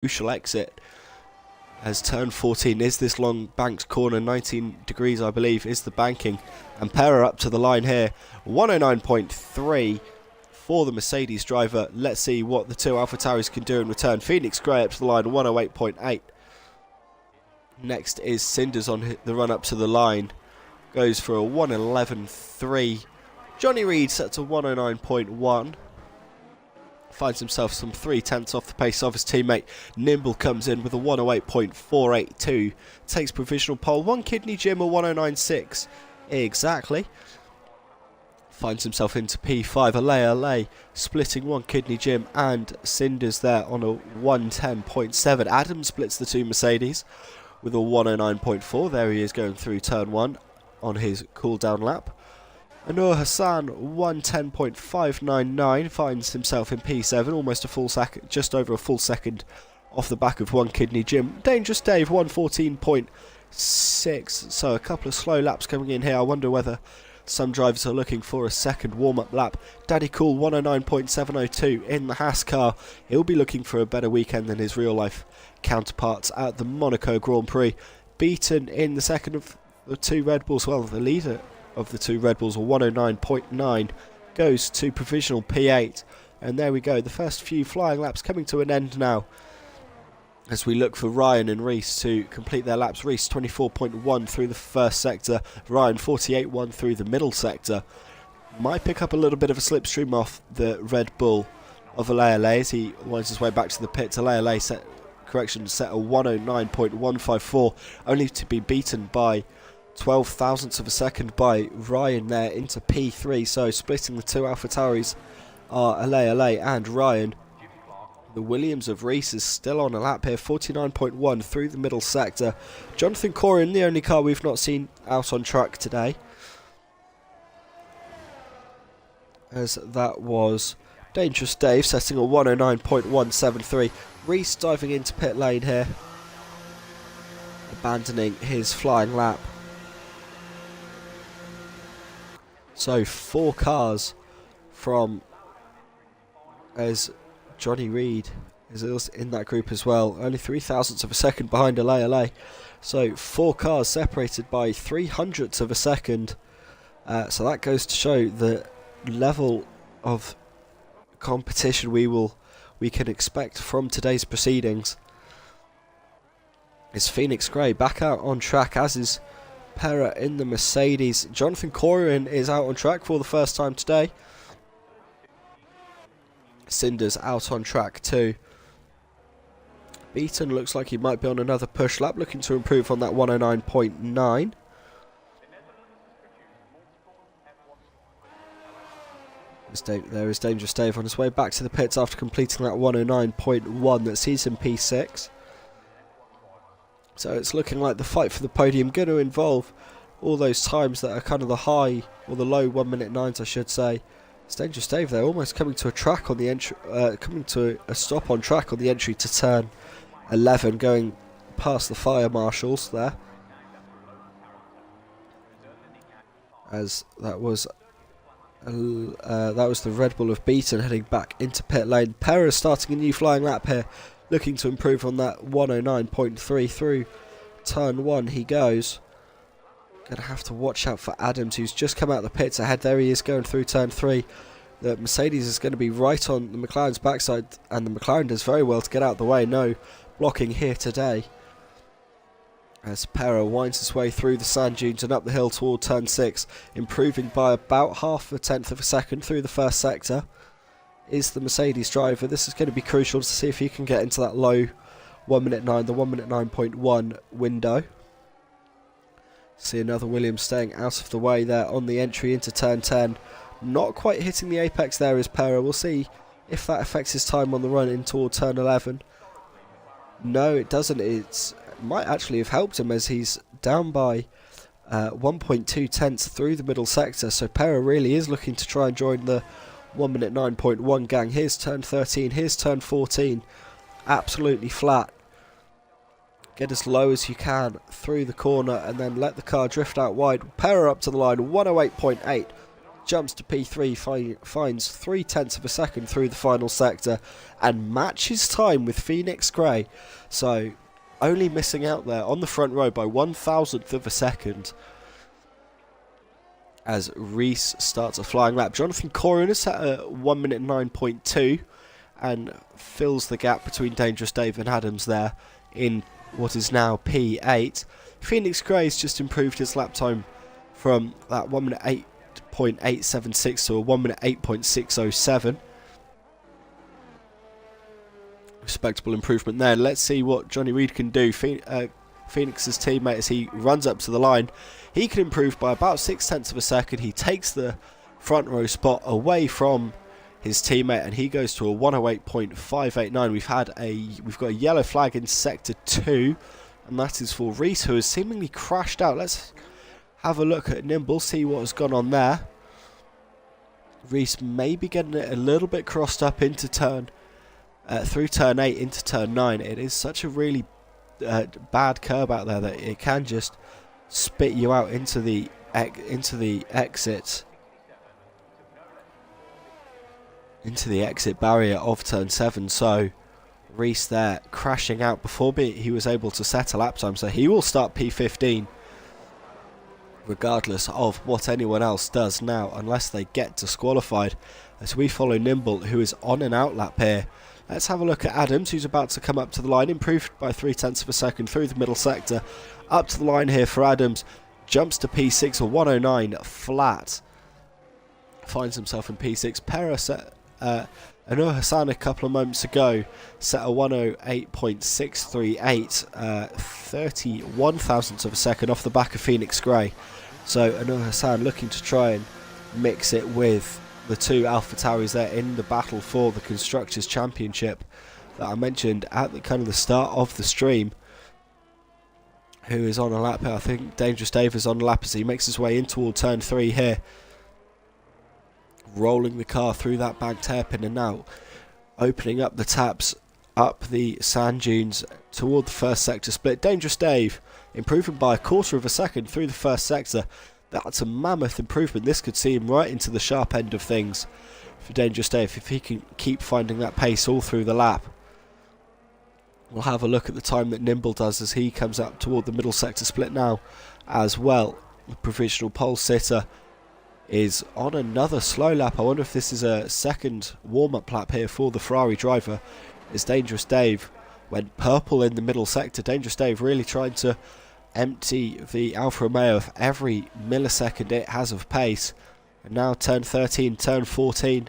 crucial exit, as turn 14 is this long banked corner. 19 degrees, I believe, is the banking. And Pera up to the line here. 109.3 for the Mercedes driver. Let's see what the two AlphaTauris can do in return. Phoenix Grey up to the line, 108.8. Next is Cinders on the run up to the line. Goes for a 111.3. Johnny Reed set to 109.1. Finds himself some 3/10 off the pace of his teammate. Nimble comes in with a 108.482. Takes provisional pole. One Kidney Jim, a 109.6. Exactly. Finds himself into P5. Alay splitting One Kidney Jim and Cinders there on a 110.7. Adam splits the two Mercedes with a 109.4. There he is going through turn 1 on his cool down lap. Anur Hassan, 110.599, finds himself in P7, almost a full second, just over a full second off the back of One Kidney Jim. Dangerous Dave, 114.6, so a couple of slow laps coming in here. I wonder whether some drivers are looking for a second warm-up lap. Daddy Cool, 109.702 in the Haas car. He'll be looking for a better weekend than his real-life counterparts at the Monaco Grand Prix. Beaten in the second of the two Red Bulls, well, the leader of the two Red Bulls, a 109.9, goes to provisional P8. And there we go, the first few flying laps coming to an end now, as we look for Ryan and Reese to complete their laps. Reese 24.1 through the first sector, Ryan 48.1 through the middle sector. Might pick up a little bit of a slipstream off the Red Bull of Alay as he winds his way back to the pits. Alay set a 109.154, only to be beaten by 12 thousandths of a second by Ryan there into P3. So splitting the two AlphaTauris are Alay and Ryan. The Williams of Reese is still on a lap here, 49.1 through the middle sector. Jonathan Corrin, the only car we've not seen out on track today, as that was Dangerous Dave setting a 109.173. Reese diving into pit lane here, abandoning his flying lap. So 4 cars from, as Johnny Reed is in that group as well, only 3 thousandths of a second behind Alay. So 4 cars separated by 300ths of a second. So that goes to show the level of competition we can expect from today's proceedings. Is Phoenix Grey back out on track, as is Pera in the Mercedes. Jonathan Corrin is out on track for the first time today. Cinders out on track too. Beaton looks like he might be on another push lap, looking to improve on that 109.9. There is Dangerous Dave on his way back to the pits after completing that 109.1 that sees him P6. So it's looking like the fight for the podium going to involve all those times that are kind of the high, or the low 1 minute 9s I should say. It's Dangerous Dave there, almost coming to a track on the entry, coming to a stop on track on the entry to turn 11, going past the fire marshals there. As that was the Red Bull of Beaton heading back into pit lane. Pera starting a new flying lap here, looking to improve on that 109.3 through turn 1 he goes. Gonna have to watch out for Adams, who's just come out of the pits ahead. There he is going through turn 3. The Mercedes is going to be right on the McLaren's backside, and the McLaren does very well to get out of the way. No blocking here today, as Pera winds his way through the sand dunes and up the hill toward turn 6, improving by about 0.5 of a second through the first sector. Is the Mercedes driver. This is going to be crucial to see if he can get into that low 1 minute 9, the 1 minute 9.1 window. See another Williams staying out of the way there on the entry into turn 10. Not quite hitting the apex there is Pera. We'll see if that affects his time on the run in toward turn 11. No, it doesn't. It might actually have helped him, as he's down by 1.2 tenths through the middle sector. So Pera really is looking to try and join the 1 minute 9.1 gang. Here's turn 13, here's turn 14. Absolutely flat. Get as low as you can through the corner and then let the car drift out wide. Pera up to the line, 108.8. jumps to P3, finds 3/10 of a second through the final sector, and matches time with Phoenix Grey. So only missing out there on the front row by 1/1000th of a second as Reese starts a flying lap. Jonathan Corrin has set a 1 minute 9.2 and fills the gap between Dangerous Dave and Adams there in what is now P8. Phoenix Grey's just improved his lap time from that 1 minute 8.876 to a 1 minute 8.607. Respectable improvement there. Let's see what Johnny Reid can do. Phoenix's teammate, as he runs up to the line, he can improve by about 6/10 of a second. He takes the front row spot away from his teammate, and he goes to a 108.589. We've got a yellow flag in sector 2, and that is for Reese, who has seemingly crashed out. Let's have a look at Nimble, see what has gone on there. Reese may be getting it a little bit crossed up into through turn 8 into turn 9. It is such a really bad curb out there that it can just spit you out into the exit barrier of turn 7. So Reese there crashing out before he was able to set a lap time, so he will start P15 regardless of what anyone else does now, unless they get disqualified, as we follow Nimble, who is on an out lap here. Let's have a look at Adams, who's about to come up to the line, improved by 3/10 of a second through the middle sector. Up to the line here for Adams, jumps to P6, a 109 flat. Finds himself in P6. Perra set Anur Hassan a couple of moments ago set a 108.638, 31/1000th of a second off the back of Phoenix Grey. So Anur Hassan looking to try and mix it with the two AlphaTauris there in the battle for the Constructors' Championship that I mentioned at the start of the stream. Who is on a lap here? I think Dangerous Dave is on a lap as he makes his way in toward turn 3 here. Rolling the car through that banked hairpin and now opening up the taps up the sand dunes toward the first sector split. Dangerous Dave improving by 1/4 of a second through the first sector. That's a mammoth improvement. This could see him right into the sharp end of things for Dangerous Dave if he can keep finding that pace all through the lap. We'll have a look at the time that Nimble does as he comes up toward the middle sector split now as well. The provisional pole sitter is on another slow lap. I wonder if this is a second warm-up lap here for the Ferrari driver, as Dangerous Dave went purple in the middle sector. Dangerous Dave really trying to empty the Alfa Romeo of every millisecond it has of pace. And now turn 13, turn 14.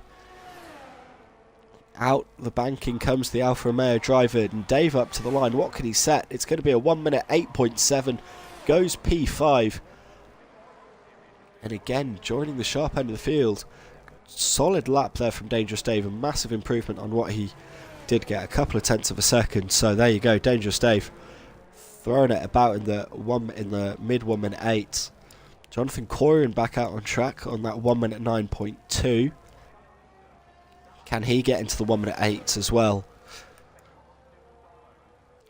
Out the banking comes the Alfa Romeo driver, and Dave up to the line. What can he set? It's going to be a 1 minute 8.7. Goes P5. And again, joining the sharp end of the field. Solid lap there from Dangerous Dave. A massive improvement on what he did get, a couple of tenths of a second. So there you go, Dangerous Dave throwing it about in the mid 1 minute 8. Jonathan Corrin back out on track on that 1 minute 9.2. Can he get into the 1 minute 8 as well?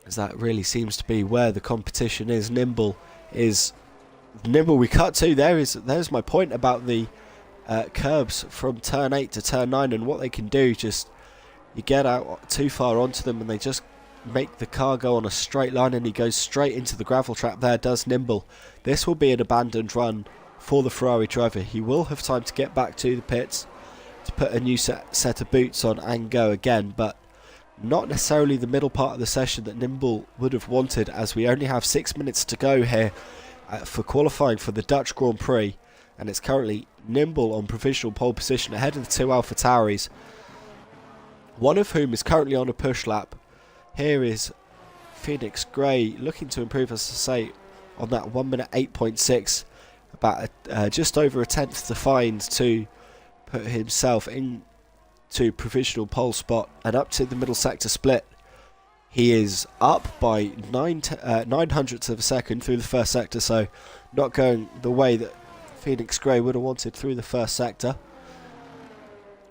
As that really seems to be where the competition is. Nimble we cut to. There's my point about the curbs from turn 8 to turn 9 and what they can do. Just you get out too far onto them and they just make the car go on a straight line, and he goes straight into the gravel trap there, does Nimble. This will be an abandoned run for the Ferrari driver. He will have time to get back to the pits to put a new set of boots on and go again, but not necessarily the middle part of the session that Nimble would have wanted, as we only have 6 minutes to go here for qualifying for the Dutch Grand Prix, and it's currently Nimble on provisional pole position ahead of the two AlphaTauris, one of whom is currently on a push lap. Here is Phoenix Grey looking to improve, as I say, on that 1 minute 8.6, about just over a tenth to find to put himself into provisional pole spot, and up to the middle sector split. He is up by 9/100ths of a second through the first sector, so not going the way that Phoenix Grey would have wanted through the first sector.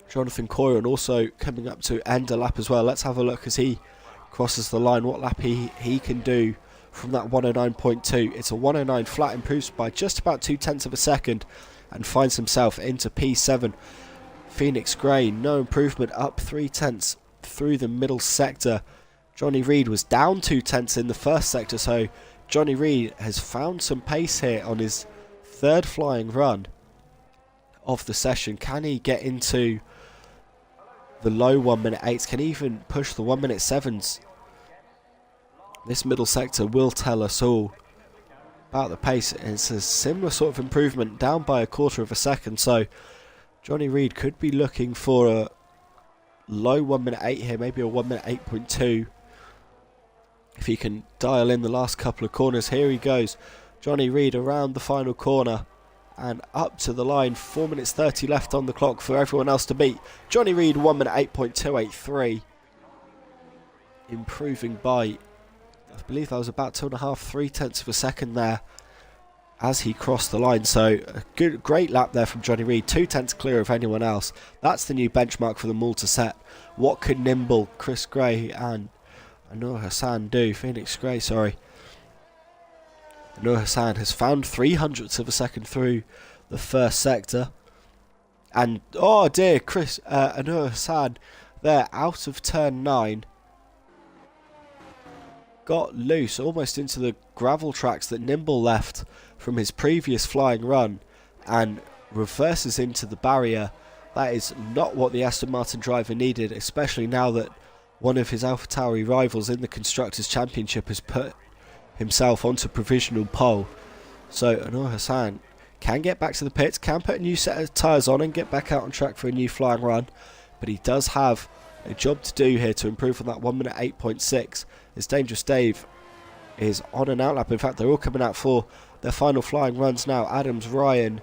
Jonathan Corrin also coming up to end a lap as well. Let's have a look as he crosses the line, what lap he can do from that 109.2. It's a 109 flat, improves by just about 2/10 of a second and finds himself into P7. Phoenix Gray, no improvement, up 0.3 through the middle sector. Johnny Reid was down 0.2 in the first sector, so Johnny Reid has found some pace here on his third flying run of the session. Can he get into the low 1 minute 8s? Can he even push the 1 minute 7s? This middle sector will tell us all about the pace. It's a similar sort of improvement, down by 1/4 of a second, so Johnny Reid could be looking for a low 1 minute 8 here, maybe a 1 minute 8.2. If he can dial in the last couple of corners. Here he goes. Johnny Reid around the final corner and up to the line. 4 minutes 30 left on the clock for everyone else to beat. Johnny Reid 1 minute 8.283. Improving by, I believe that was about 2.5, 3/10 of a second there as he crossed the line. So a great lap there from Johnny Reid. 2/10 clear of anyone else. That's the new benchmark for them all to set. What could Nimble, Chris Gray and Anur Hassan do? Phoenix Gray, sorry. Anur Hassan has found 0.03 of a second through the first sector. And, oh dear, Anur Hassan there out of turn 9. Got loose almost into the gravel tracks that Nimble left from his previous flying run and reverses into the barrier. That is not what the Aston Martin driver needed, especially now that one of his AlphaTauri rivals in the Constructors' Championship has put himself onto provisional pole. So Anur Hassan can get back to the pits, can put a new set of tyres on and get back out on track for a new flying run, but he does have a job to do here to improve on that 1 minute 8.6. As Dangerous Dave is on an outlap. In fact, they're all coming out for their final flying runs now. Adams, Ryan,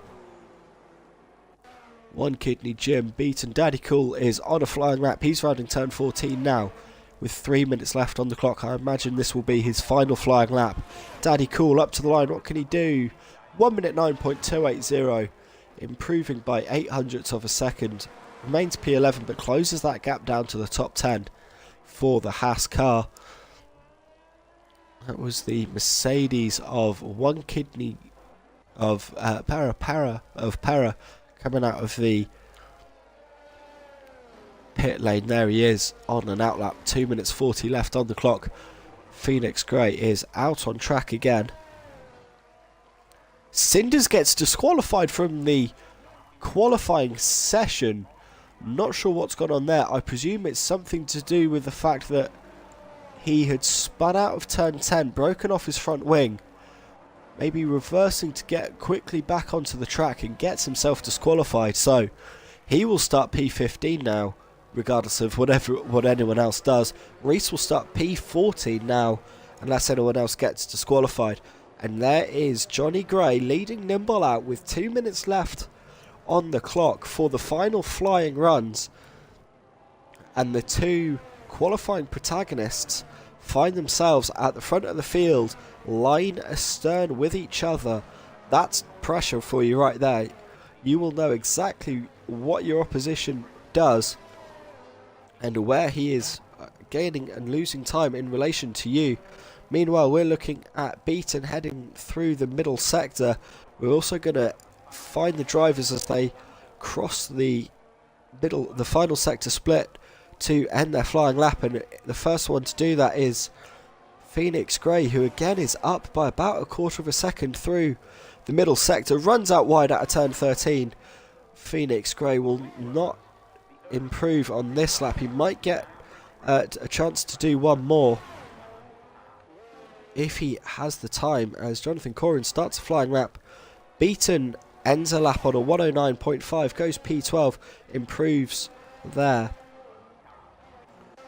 One Kidney, Jim, Beaton. Daddy Cool is on a flying lap. He's riding turn 14 now with 3 minutes left on the clock. I imagine this will be his final flying lap. Daddy Cool up to the line. What can he do? 1 minute 9.280. Improving by 0.08 of a second. Remains P11 but closes that gap down to the top 10 for the Haas car. That was the Mercedes of One Kidney of Para coming out of the pit lane. There he is on an outlap. 2 minutes 40 left on the clock. Phoenix Gray is out on track again. Cinders gets disqualified from the qualifying session. Not sure what's gone on there. I presume it's something to do with the fact that he had spun out of turn 10, broken off his front wing, maybe reversing to get quickly back onto the track and gets himself disqualified. So he will start P15 now, regardless of what anyone else does. Reese will start P14 now, unless anyone else gets disqualified. And there is Johnny Gray leading Nimble out with 2 minutes left on the clock for the final flying runs. And the two qualifying protagonists find themselves at the front of the field, line astern with each other. That's pressure for you right there. You will know exactly what your opposition does and where he is gaining and losing time in relation to you. Meanwhile, we're looking at Beaton heading through the middle sector. We're also going to find the drivers as they cross the final sector split to end their flying lap, and the first one to do that is Phoenix Gray, who again is up by about 1/4 of a second through the middle sector, runs out wide out of turn 13. Phoenix Gray will not improve on this lap. He might get a chance to do one more if he has the time, as Jonathan Corrin starts a flying lap. Beaton ends a lap on a 109.5, goes P12, improves there.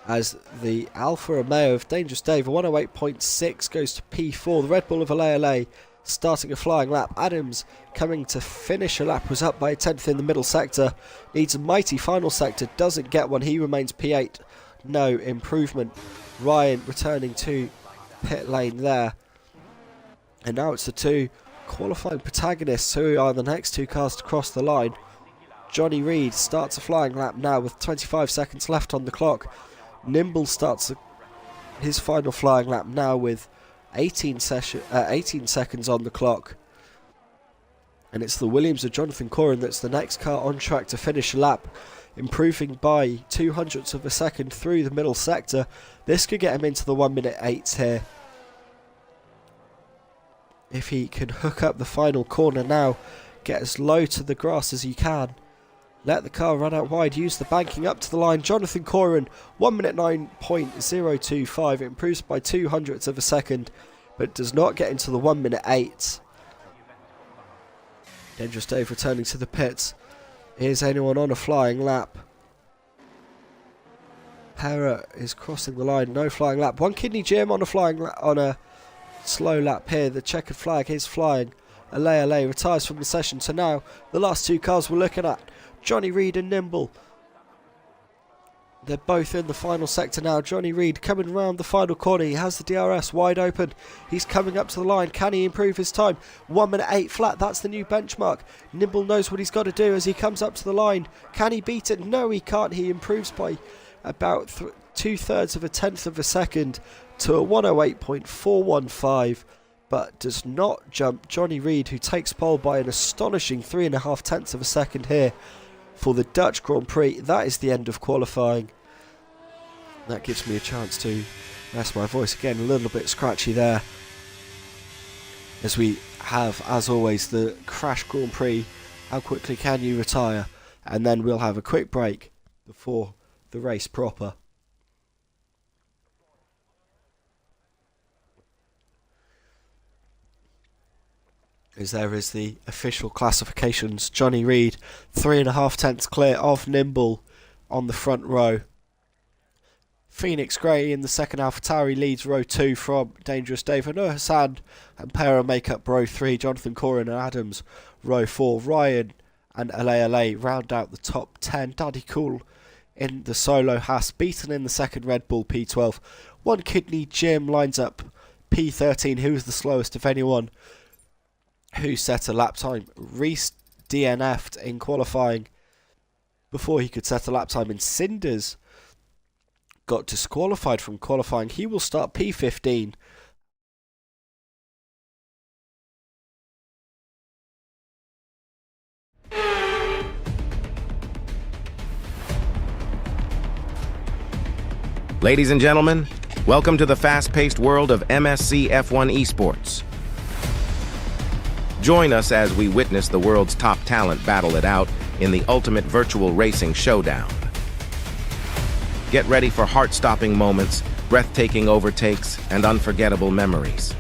As the Alfa Romeo of Dangerous Dave, a 108.6, goes to P4. The Red Bull of Ale starting a flying lap. Adams coming to finish a lap, was up by 1/10 in the middle sector. Needs a mighty final sector, doesn't get one. He remains P8. No improvement. Ryan returning to pit lane there. And now it's the two qualifying protagonists who are the next two cars to cross the line. Johnny Reid starts a flying lap now with 25 seconds left on the clock. Nimble starts his final flying lap now with 18 seconds on the clock. And it's the Williams of Jonathan Corin that's the next car on track to finish a lap, improving by 0.02 of a second through the middle sector. This could get him into the 1 minute 8s here. If he can hook up the final corner now, get as low to the grass as he can. Let the car run out wide, use the banking up to the line. Jonathan Corin, 1 minute 9.025, improves by 0.02 of a second, but does not get into the 1 minute 8s. Dangerous Dave returning to the pits. Is anyone on a flying lap? Pera is crossing the line, no flying lap. One Kidney Jim on a slow lap here. The checkered flag is flying. Ale retires from the session. So now the last two cars we're looking at, Johnny Reid and Nimble. They're both in the final sector now. Johnny Reid coming around the final corner. He has the DRS wide open. He's coming up to the line. Can he improve his time? 1 minute 8 flat. That's the new benchmark. Nimble knows what he's got to do as he comes up to the line. Can he beat it? No, he can't. He improves by about 2/3 of a tenth of a second to a 108.415, but does not jump Johnny Reid, who takes pole by an astonishing 3.5 tenths of a second here for the Dutch Grand Prix. That is the end of qualifying. That gives me a chance to rest my voice again, a little bit scratchy there, as we have, as always, the Crash Grand Prix. How quickly can you retire? And then we'll have a quick break before the race proper. As there is the official classifications. Johnny Reid, 3.5 tenths clear of Nimble on the front row. Phoenix Grey in the second AlphaTauri leads row 2 from Dangerous Dave. Nur Hassan and Pera make up row 3. Jonathan Corin and Adams row 4. Ryan and Ale round out the top 10. Daddy Cool in the solo Haas, beaten in the second Red Bull P12. One Kidney Jim lines up P13, who was the slowest of anyone who set a lap time. Reese DNF'd in qualifying before he could set a lap time, and Cinders got disqualified from qualifying. He will start P15. Ladies and gentlemen, welcome to the fast-paced world of MSC F1 eSports. Join us as we witness the world's top talent battle it out in the ultimate virtual racing showdown. Get ready for heart-stopping moments, breathtaking overtakes, and unforgettable memories.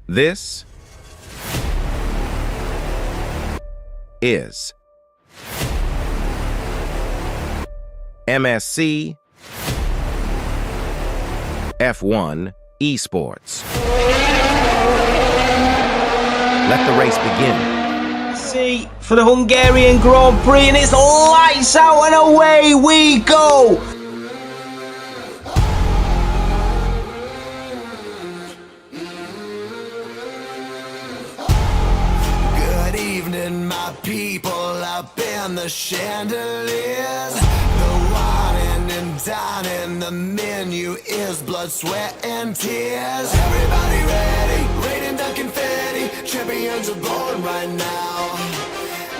This is MSC F1 eSports. Let the race begin. See for the Hungarian Grand Prix, and it's lights out and away we go. Good evening, my people up in the chandeliers. The wine and dining, the menu is blood, sweat, and tears. Everybody ready, raining down confetti. Champions are born right now.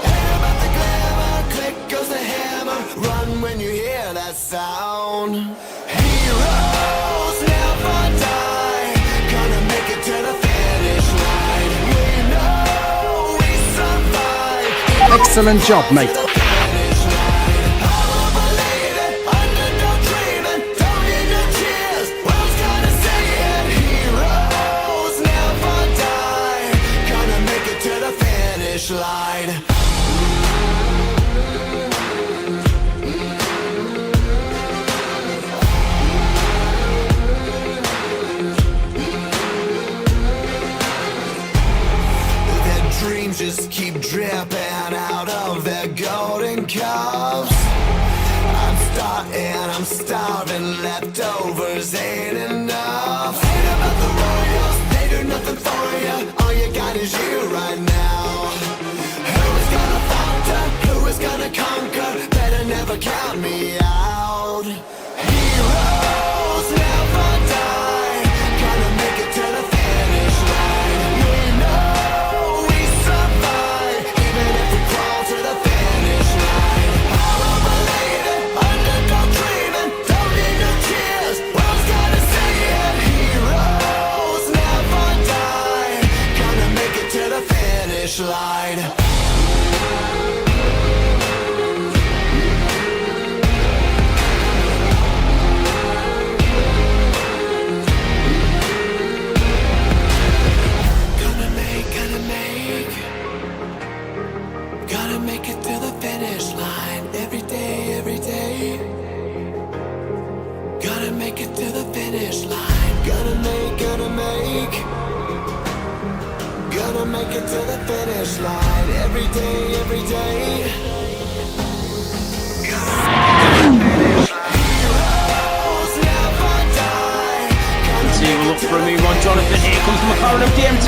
Ain't about the glamour, click goes the hammer. Run when you hear that sound. Heroes never die, gonna make it to the finish line. We know we survive. Excellent job, mate. Line. Their dreams just keep dripping out of their golden cups. I'm starving, leftovers ain't enough. Ain't about the Royals, they do nothing for you. All you got is you right now. Who is gonna conquer? Better never count me out. Heroes never die, gonna make it to the finish line. We know finish line. Gonna make it to the finish line. Every day. Heroes never die. He will look for a move on Jonathan. Here comes McLaren of DMT.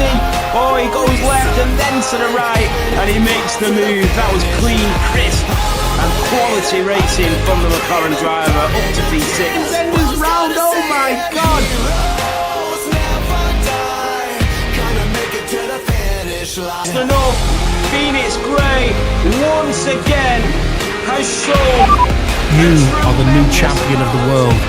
Oh, he goes left and then to the right, and he makes the move. That was clean, crisp, and quality racing from the McLaren driver up to P6. Then was round. Oh my God! Heroes never die. Gonna make it to the finish line. That's enough. Phoenix Gray once again has shown You are the new champion of the world.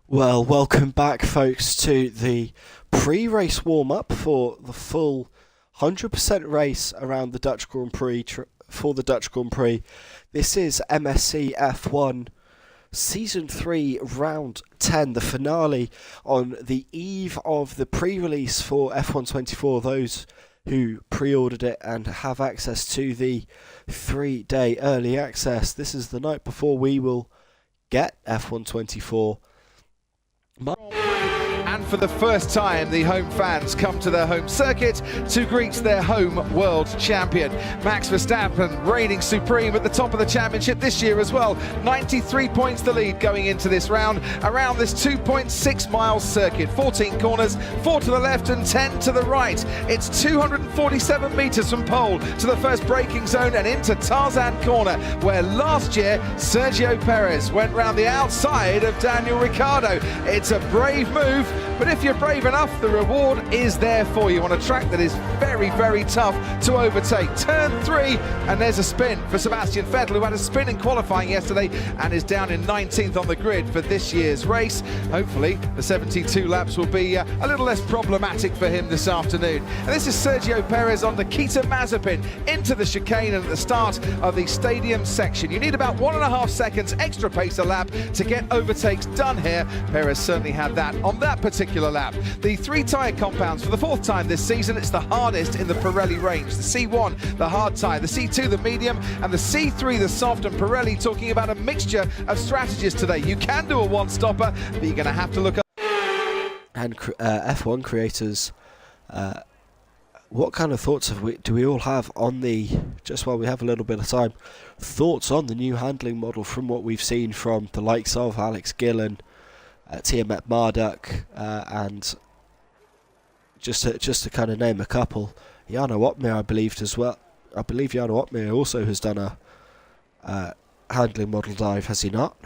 Well, welcome back, folks, to the pre-race warm-up for the full 100% race around the Dutch Grand Prix for the Dutch Grand Prix. This is MSC F1 Season 3 Round 10, the finale on the eve of the pre-release for F1 24. Those who pre-ordered it and have access to the 3-day early access. This is the night before we will get F1 24. And for the first time, the home fans come to their home circuit to greet their home world champion. Max Verstappen reigning supreme at the top of the championship this year as well. 93 points the lead going into this round around this 2.6 mile circuit. 14 corners, 4 to the left and 10 to the right. It's 247 metres from pole to the first braking zone and into Tarzan corner, where last year Sergio Perez went round the outside of Daniel Ricciardo. It's a brave move, but if you're brave enough, the reward is there for you on a track that is very, very tough to overtake. Turn 3, and there's a spin for Sebastian Vettel, who had a spin in qualifying yesterday and is down in 19th on the grid for this year's race. Hopefully, the 72 laps will be a little less problematic for him this afternoon. And this is Sergio Perez on Nikita Mazepin into the chicane and at the start of the stadium section. You need about 1.5 seconds extra pace a lap to get overtakes done here. Perez certainly had that on that particular particular lap. The 3 tyre compounds for the 4th time this season. It's the hardest in the Pirelli range. The C1, the hard tyre, the C2, the medium, and the C3, the soft. And Pirelli talking about a mixture of strategies today. You can do a one-stopper, but you're going to have to look up. And F1 creators, what kind of thoughts do we all have on the, just while we have a little bit of time, thoughts on the new handling model from what we've seen from the likes of Alex Gillen, Tiamat Marduk, and just to kind of name a couple, Jarno Opmeer I believed as well. I believe Jarno Opmeer also has done a handling model dive, has he not?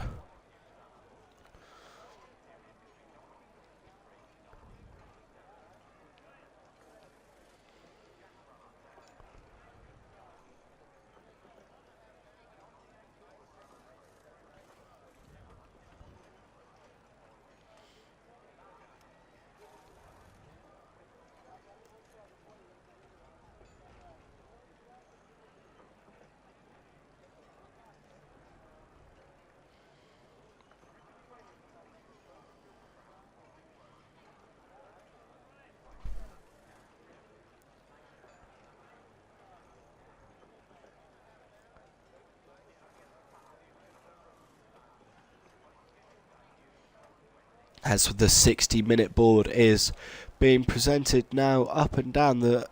As the 60-minute board is being presented now up and down the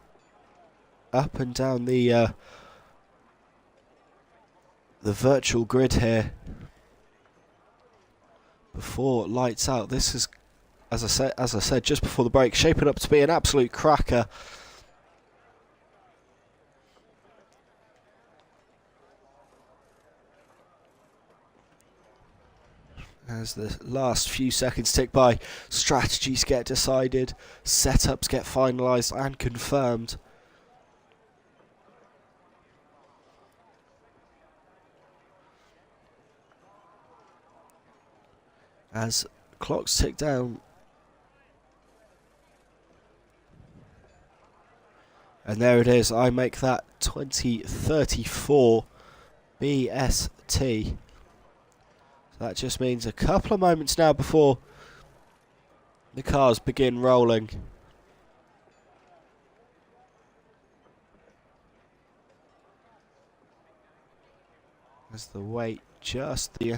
virtual grid here before lights out. This is, as I said just before the break, shaping up to be an absolute cracker. As the last few seconds tick by, strategies get decided, setups get finalised and confirmed. As clocks tick down. And there it is, I make that 2034 BST. That just means a couple of moments now before the cars begin rolling. As the wait the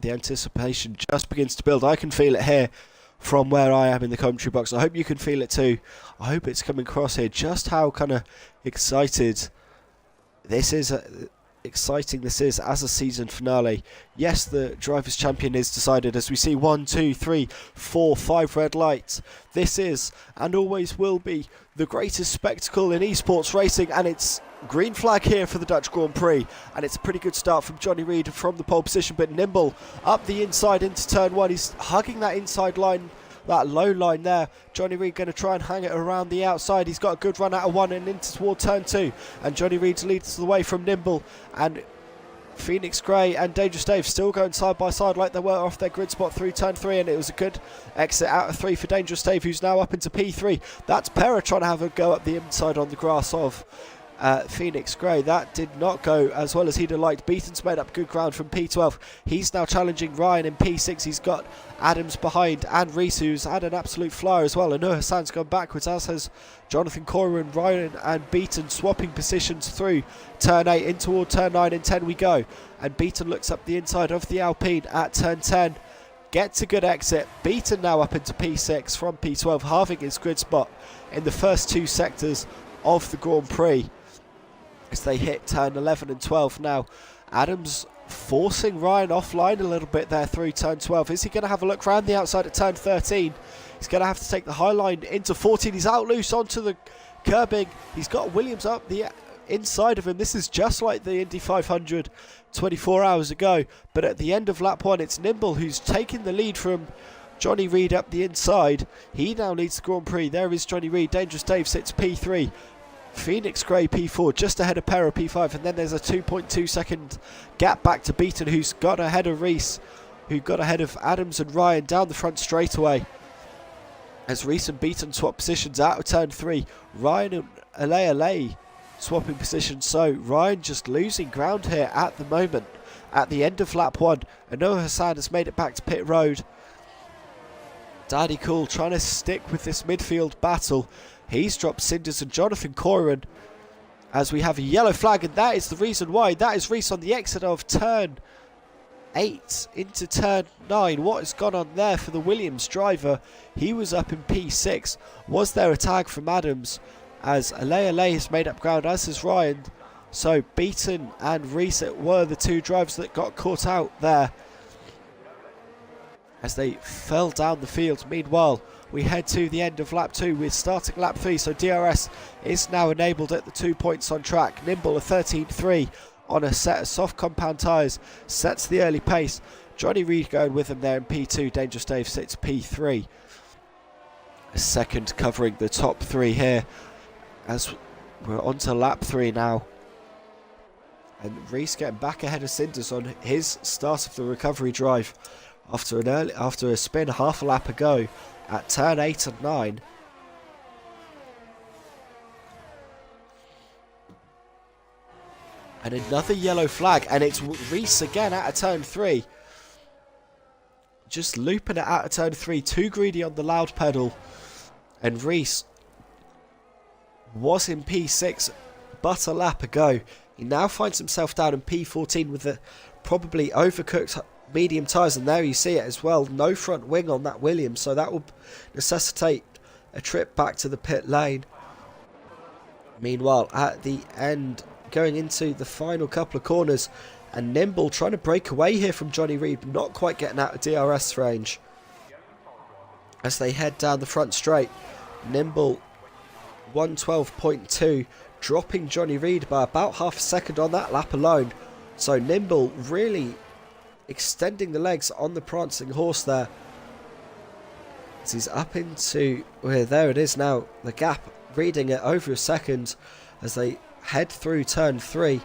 anticipation just begins to build. I can feel it here from where I am in the commentary box. I hope you can feel it too. I hope it's coming across here just how kind of excited this is. Exciting this is as a season finale. Yes, the Drivers' Champion is decided as we see 1, 2, 3, 4, 5 red lights. This is and always will be the greatest spectacle in esports racing, and it's green flag here for the Dutch Grand Prix, and it's a pretty good start from Johnny Reid from the pole position, but Nimble up the inside into turn 1. He's hugging that inside line, that low line there. Johnny Reid going to try and hang it around the outside. He's got a good run out of 1 and into toward turn 2. And Johnny Reid leads the way from Nimble. And Phoenix Grey and Dangerous Dave still going side by side like they were off their grid spot through turn 3. And it was a good exit out of 3 for Dangerous Dave, who's now up into P3. That's Pera trying to have a go up the inside on the grass of Phoenix Grey. That did not go as well as he'd have liked. Beaton's made up good ground from P12. He's now challenging Ryan in P6. He's got Adams behind and Reese, who's had an absolute flyer as well. And Nur Hassan's gone backwards, as has Jonathan Corwin. Ryan and Beaton swapping positions through turn 8 in toward turn 9 and 10 we go. And Beaton looks up the inside of the Alpine at turn 10. Gets a good exit. Beaton now up into P6 from P12, halving his grid spot in the first 2 sectors of the Grand Prix as they hit turn 11 and 12 now. Adams forcing Ryan offline a little bit there through turn 12. Is he going to have a look round the outside at turn 13? He's going to have to take the high line into 14. He's out loose onto the curbing. He's got Williams up the inside of him. This is just like the Indy 500 24 hours ago, but at the end of lap 1 it's Nimble who's taking the lead from Johnny Reid up the inside. He now leads the Grand Prix. There is Johnny Reid. Dangerous Dave sits P3. Phoenix Grey P4 just ahead of Pera P5, and then there's a 2.2 second gap back to Beaton, who's got ahead of Reese, who got ahead of Adams and Ryan down the front straightaway. As Reese and Beaton swap positions out of turn 3, Ryan and Ale swapping positions, so Ryan just losing ground here at the moment at the end of lap 1. And Noah Hassan has made it back to pit road. Daddy Cool trying to stick with this midfield battle. He's dropped Cinders and Jonathan Corin as we have a yellow flag, and that is the reason why. That is Reese on the exit of turn 8 into turn 9. What has gone on there for the Williams driver? He was up in P6. Was there a tag from Adams? As Ale has made up ground, as has Ryan. So Beaton and Reese were the two drivers that got caught out there as they fell down the field. Meanwhile, we head to the end of lap 2 with starting lap 3. So DRS is now enabled at the 2 points on track. Nimble a 13.3 on a set of soft compound tyres sets the early pace. Johnny Reid going with him there in P2. Dangerous Dave sits P3. A second covering the top 3 here as we're on to lap 3 now. And Reese getting back ahead of Cinders on his start of the recovery drive after a spin half a lap ago at turn 8 and 9. And another yellow flag, and it's Reese again out of turn 3. Just looping it out of turn 3, too greedy on the loud pedal. And Reese was in P6 but a lap ago. He now finds himself down in P14 with the probably overcooked medium tyres, and there you see it as well. No front wing on that Williams, so that will necessitate a trip back to the pit lane. Meanwhile, at the end, going into the final couple of corners, and Nimble trying to break away here from Johnny Reid, but not quite getting out of DRS range. As they head down the front straight, Nimble 112.2, dropping Johnny Reid by about half a second on that lap alone. So Nimble really extending the legs on the prancing horse there. As he's up into, well, there it is now, the gap reading it over a second as they head through turn 3.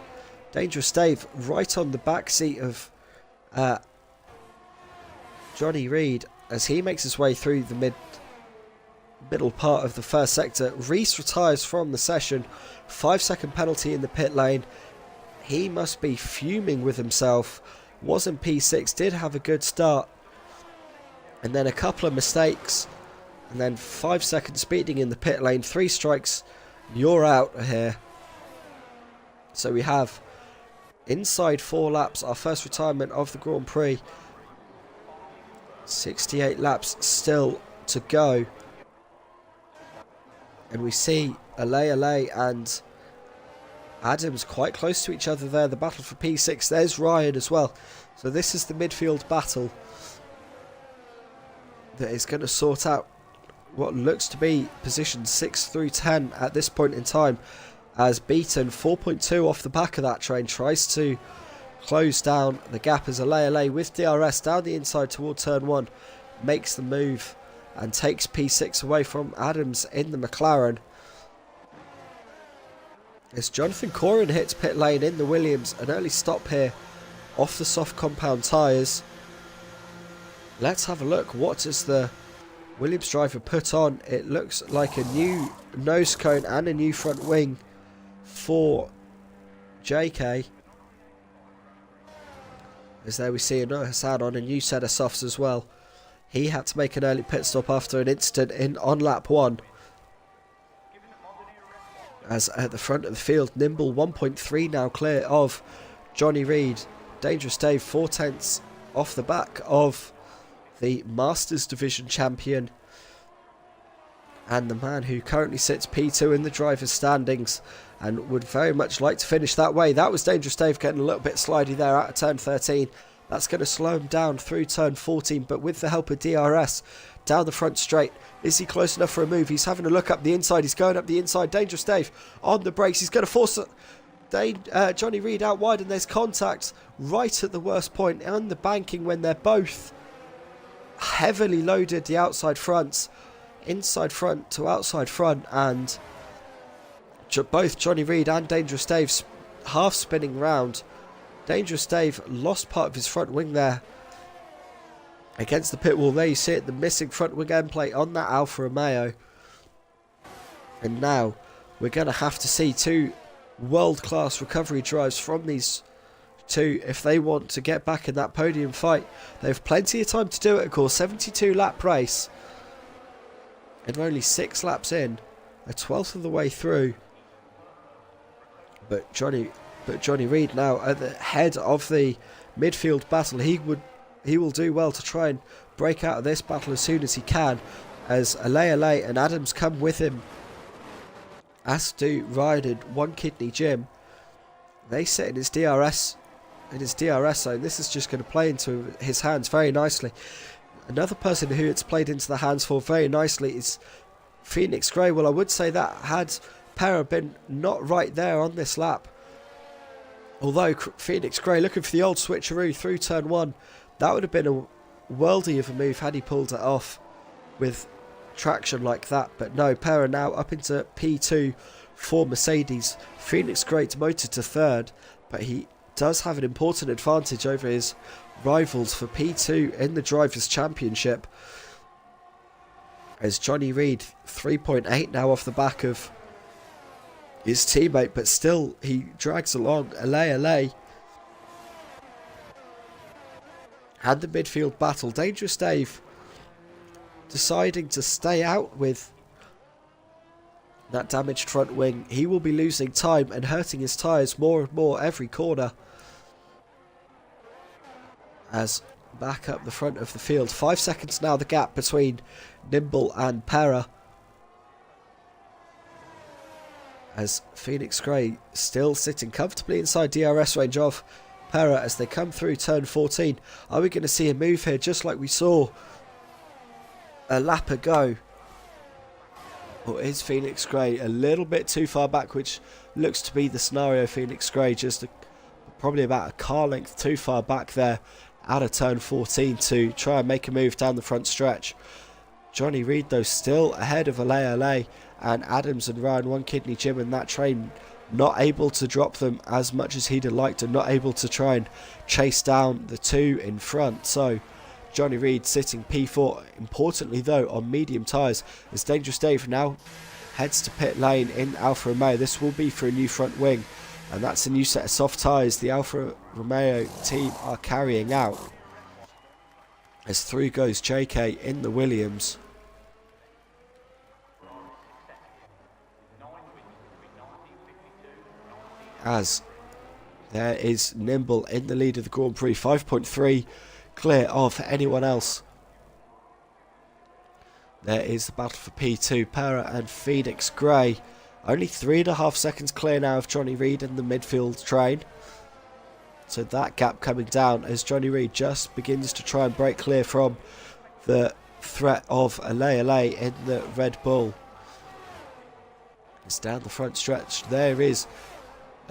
Dangerous Dave right on the back seat of Johnny Reid as he makes his way through the middle part of the first sector. Reese retires from the session. 5-second penalty in the pit lane. He must be fuming with himself. Was in P6, did have a good start, and then a couple of mistakes, and then 5 seconds speeding in the pit lane. 3 strikes, you're out here. So we have inside 4 laps, our first retirement of the Grand Prix. 68 laps still to go. And we see Ale and Adams quite close to each other there. The battle for P6. There's Ryan as well. So this is the midfield battle that is going to sort out what looks to be positions 6 through 10 at this point in time. As Beaton, 4.2 off the back of that train, tries to close down the gap as Ale with DRS down the inside toward turn 1 makes the move and takes P6 away from Adams in the McLaren. As Jonathan Corin hits pit lane in the Williams, an early stop here off the soft compound tyres. Let's have a look. What does the Williams driver put on? It looks like a new nose cone and a new front wing for JK. As there we see Anur Hassan on a new set of softs as well. He had to make an early pit stop after an incident on lap 1. As at the front of the field, Nimble 1.3 now clear of Johnny Reid. Dangerous Dave 4/10 off the back of the Masters Division champion and the man who currently sits P2 in the driver's standings and would very much like to finish that way. That was Dangerous Dave getting a little bit slidey there out of turn 13. That's going to slow him down through turn 14, but with the help of DRS down the front straight. Is he close enough for a move? He's having a look up the inside. He's going up the inside. Dangerous Dave on the brakes. He's going to force Johnny Reid out wide, and there's contact right at the worst point on the banking when they're both heavily loaded, the outside fronts, inside front to outside front, and both Johnny Reid and Dangerous Dave half spinning round. Dangerous Dave lost part of his front wing there against the pit wall. There you see it, the missing front wing end plate on that Alfa Romeo. And now we're going to have to see 2 world-class recovery drives from these 2 if they want to get back in that podium fight. They have plenty of time to do it, of course. 72 lap race. And we're only 6 laps in, a 12th of the way through. But Johnny Reid now at the head of the midfield battle. He will do well to try and break out of this battle as soon as he can, as Ale and Adams come with him, as do Ryan and One Kidney Jim. They sit in his DRS zone. This is just going to play into his hands very nicely. Another person who it's played into the hands for very nicely is Phoenix Grey. Well, I would say that had Pera been not right there on this lap, although Phoenix Grey looking for the old switcheroo through turn 1, that would have been a worldie of a move had he pulled it off with traction like that. But no, Pera now up into P2 for Mercedes. Phoenix Grey demoted to 3rd, but he does have an important advantage over his rivals for P2 in the Drivers' Championship, as Johnny Reid 3.8 now off the back of his teammate, but still he drags along Ale and the midfield battle. Dangerous Dave deciding to stay out with that damaged front wing. He will be losing time and hurting his tyres more and more every corner, as back up the front of the field. 5 seconds now the gap between Nimble and Pera, as Phoenix Grey still sitting comfortably inside DRS range of Pera as they come through turn 14. Are we going to see a move here just like we saw a lap ago? Or is Phoenix Grey a little bit too far back, which looks to be the scenario? Phoenix Grey just probably about a car length too far back there out of turn 14 to try and make a move down the front stretch. Johnny Reid though still ahead of Ale and Adams and Ryan One Kidney Jim in that train, not able to drop them as much as he'd have liked and not able to try and chase down the two in front. So Johnny Reid sitting P4, importantly though on medium tyres, as Dangerous Dave now heads to pit lane in Alfa Romeo. This will be for a new front wing, and that's a new set of soft tyres the Alfa Romeo team are carrying out, as through goes JK in the Williams. As there is Nimble in the lead of the Grand Prix, 5.3 clear of anyone else. There is the battle for P2, Pera and Phoenix Grey. Only 3.5 seconds clear now of Johnny Reid in the midfield train. So that gap coming down as Johnny Reid just begins to try and break clear from the threat of Ale in the Red Bull. It's down the front stretch. There is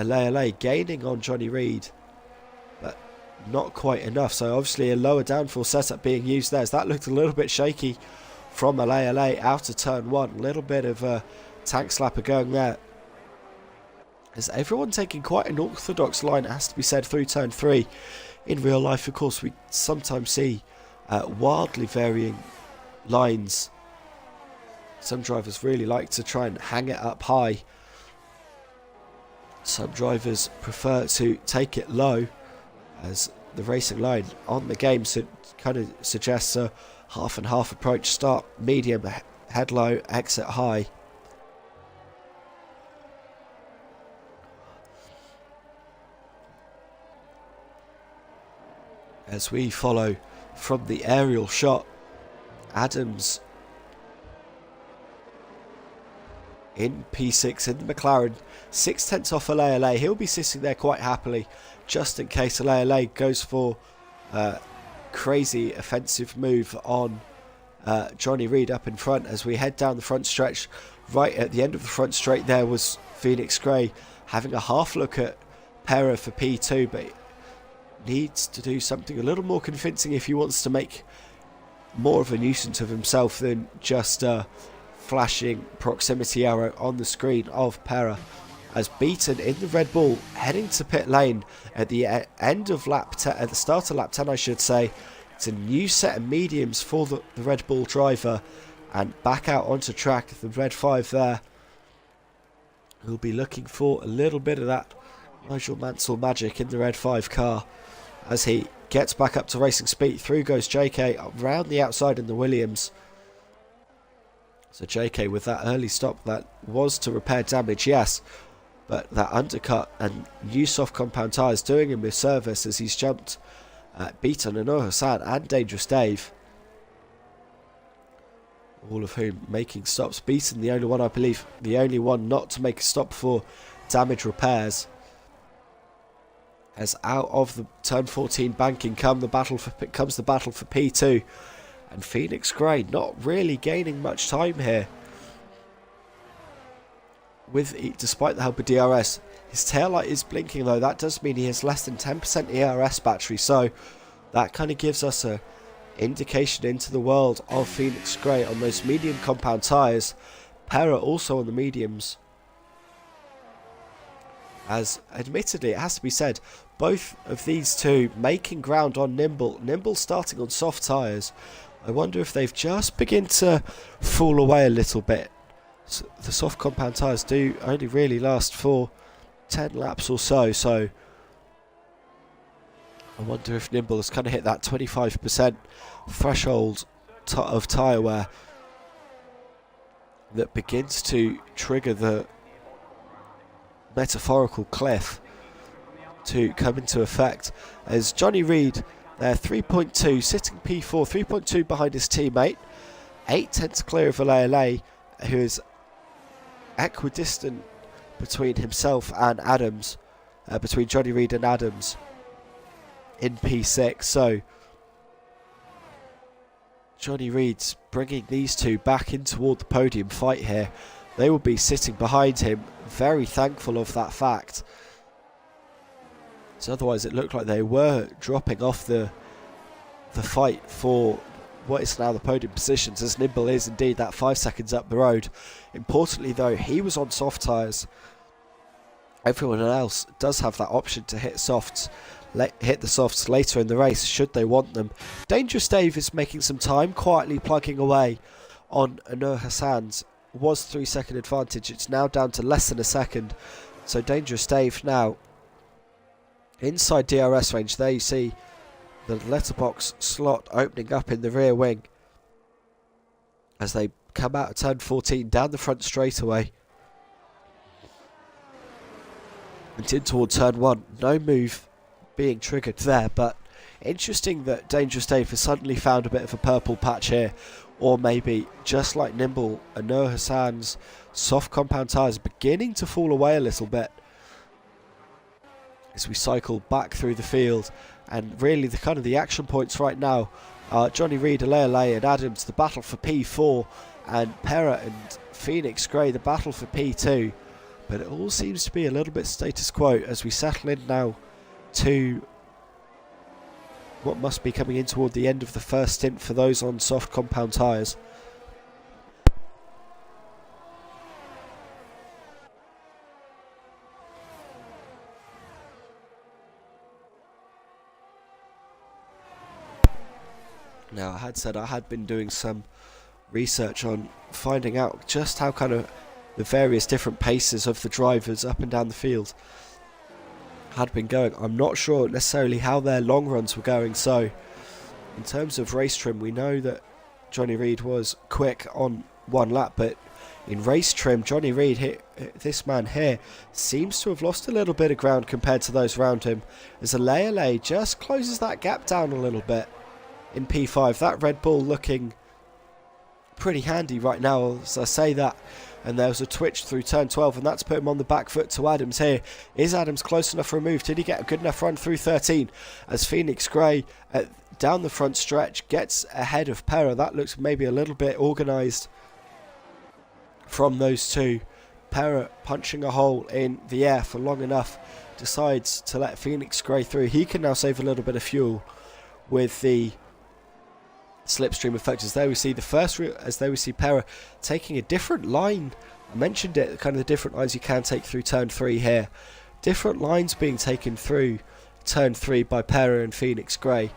Ale gaining on Johnny Reid, but not quite enough. So obviously a lower downforce setup being used there, as that looked a little bit shaky from Ale out of turn 1. A little bit of a tank slapper going there, as everyone taking quite an orthodox line, it has to be said, through turn 3. In real life, of course, we sometimes see wildly varying lines. Some drivers really like to try and hang it up high. Some drivers prefer to take it low, as the racing line on the game kind of suggests a half and half approach. Start medium, head low, exit high. As we follow from the aerial shot, Adams in P6 in the McLaren, 6/10 off Ale. He'll be sitting there quite happily, just in case Ale goes for a crazy offensive move on Johnny Reid up in front. As we head down the front stretch, right at the end of the front straight there was Phoenix Grey having a half look at Pera for P2, but needs to do something a little more convincing if he wants to make more of a nuisance of himself than just a flashing proximity arrow on the screen of Pera. As beaten in the Red Bull, heading to pit lane at the end of lap 10, at the start of lap 10 I should say. It's a new set of mediums for the Red Bull driver, and back out onto track, the Red 5 there. We'll be looking for a little bit of that Nigel Mansell magic in the Red 5 car as he gets back up to racing speed. Through goes JK around the outside in the Williams. So JK with that early stop, that was to repair damage, yes, but that undercut and new soft compound tyres doing him with service as he's jumped, beaten Anur Hassan and Dangerous Dave, all of whom making stops. Beaten the only one, I believe, the only one not to make a stop for damage repairs. As out of the turn 14 banking comes the battle for P2, and Phoenix Grey not really gaining much time here. Despite the help of DRS, his taillight is blinking though. That does mean he has less than 10% ERS battery, so that kind of gives us a indication into the world of Phoenix Grey on those medium compound tyres. Pera also on the mediums. As admittedly, it has to be said, both of these two making ground on Nimble. Nimble starting on soft tyres. I wonder if they've just begun to fall away a little bit. So the soft compound tyres do only really last for 10 laps or so, so I wonder if Nimble has kind of hit that 25% threshold of tyre wear that begins to trigger the metaphorical cliff to come into effect, as Johnny Reid there 3.2 sitting P4, 3.2 behind his teammate, 8/10 clear of Alea, who is equidistant between himself and Adams, between Johnny Reid and Adams in P6. So Johnny Reid's bringing these two back in toward the podium fight here. They will be sitting behind him, very thankful of that fact. So otherwise it looked like they were dropping off the fight for what is now the podium positions, as Nimble is indeed that 5 seconds up the road. Importantly though, he was on soft tyres. Everyone else does have that option to hit the softs later in the race should they want them. Dangerous Dave is making some time, quietly plugging away on Anur Hassan's was 3 second advantage. It's now down to less than a second. So Dangerous Dave now inside DRS range. There you see the letterbox slot opening up in the rear wing as they come out of turn 14 down the front straightaway and in towards turn 1. No move being triggered there, but interesting that Dangerous Dave has suddenly found a bit of a purple patch here, or maybe just like Nimble, Anur Hassan's soft compound tyres beginning to fall away a little bit as we cycle back through the field. And really the kind of the action points right now are Johnny Reid, Alea and Adams, the battle for P4, and Pera and Phoenix Grey, the battle for P2. But it all seems to be a little bit status quo as we settle in now to what must be coming in toward the end of the first stint for those on soft compound tyres. Now, I had said I had been doing some research on finding out just how kind of the various different paces of the drivers up and down the field had been going. I'm not sure necessarily how their long runs were going. So in terms of race trim, we know that Johnny Reid was quick on one lap, but in race trim, Johnny Reid, this man here, seems to have lost a little bit of ground compared to those around him, as Alea just closes that gap down a little bit in P5. That Red Bull looking pretty handy right now as I say that. And there was a twitch through turn 12, and that's put him on the back foot to Adams here. Is Adams close enough for a move? Did he get a good enough run through 13? As Phoenix Grey down the front stretch gets ahead of Pera. That looks maybe a little bit organised from those two. Pera punching a hole in the air for long enough, decides to let Phoenix Grey through. He can now save a little bit of fuel with the slipstream effect. As there we see there we see Pera taking a different line. I mentioned it, kind of the different lines you can take through turn 3 here. Different lines being taken through turn 3 by Pera and Phoenix Grey.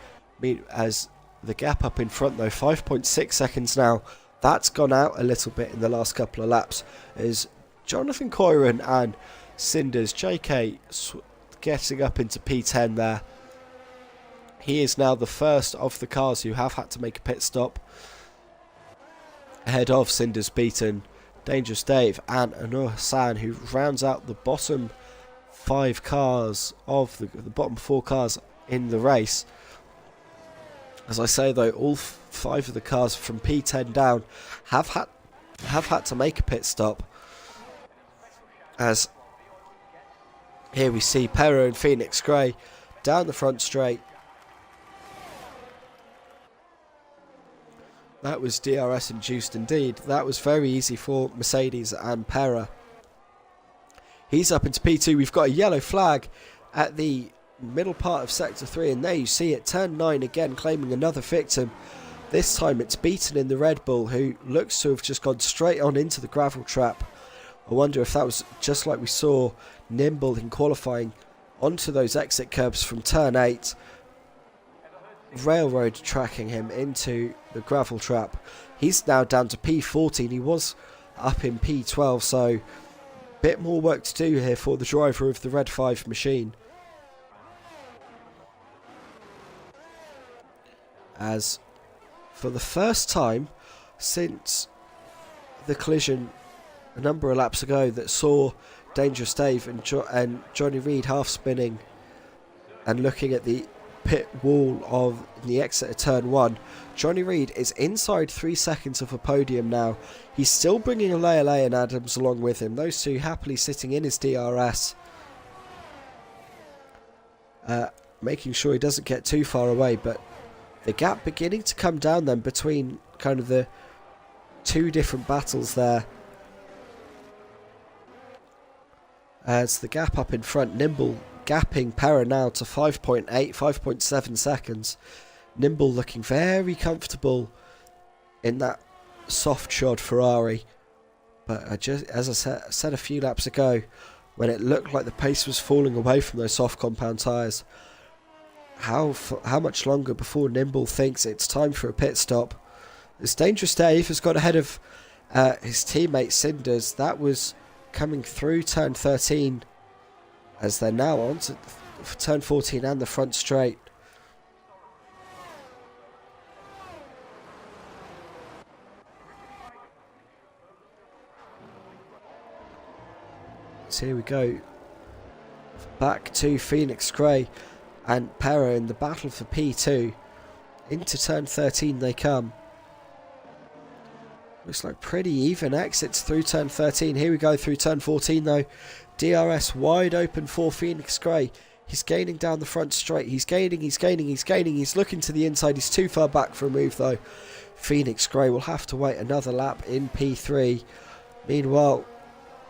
As the gap up in front though, 5.6 seconds now. That's gone out a little bit in the last couple of laps as Jonathan Coyron and Cinders, JK getting up into P10 there. He is now the first of the cars who have had to make a pit stop. ahead of Cinder's beaten Dangerous Dave and Anur Hassan, who rounds out the bottom 5 cars of the bottom 4 cars in the race. As I say though, all 5 of the cars from P10 down have had to make a pit stop, as here we see Perro and Phoenix Grey down the front straight. That was DRS induced indeed. That was very easy for Mercedes and Perra. He's up into P2. We've got a yellow flag at the middle part of Sector 3, and there you see it. Turn 9 again, claiming another victim. This time it's Beaton in the Red Bull, who looks to have just gone straight on into the gravel trap. I wonder if that was just like we saw Nimble in qualifying, onto those exit curbs from Turn 8. Railroad tracking him into the gravel trap. He's now down to P14. He was up in P12, so a bit more work to do here for the driver of the Red 5 machine. As for the first time since the collision a number of laps ago that saw Dangerous Dave and Johnny Reed half spinning and looking at the pit wall of the exit of turn 1, Johnny Reed is inside 3 seconds of a podium now. He's still bringing Alea and Adams along with him, those two happily sitting in his DRS, making sure he doesn't get too far away. But the gap beginning to come down then between kind of the 2 different battles there, as the gap up in front, Nimble gapping Perra now to 5.8, 5.7 seconds. Nimble looking very comfortable in that soft shod Ferrari, but as I said a few laps ago, when it looked like the pace was falling away from those soft compound tyres, how much longer before Nimble thinks it's time for a pit stop? This Dangerous Dave has got ahead of his teammate Cinders. That was coming through turn 13, as they're now on to turn 14 and the front straight. So here we go, back to Phoenix Grey and Perra in the battle for P2. Into turn 13 they come. Looks like pretty even exits through turn 13. Here we go through turn 14 though. DRS wide open for Phoenix Grey. He's gaining down the front straight. He's gaining. He's looking to the inside. He's too far back for a move though. Phoenix Grey will have to wait another lap in P3. Meanwhile,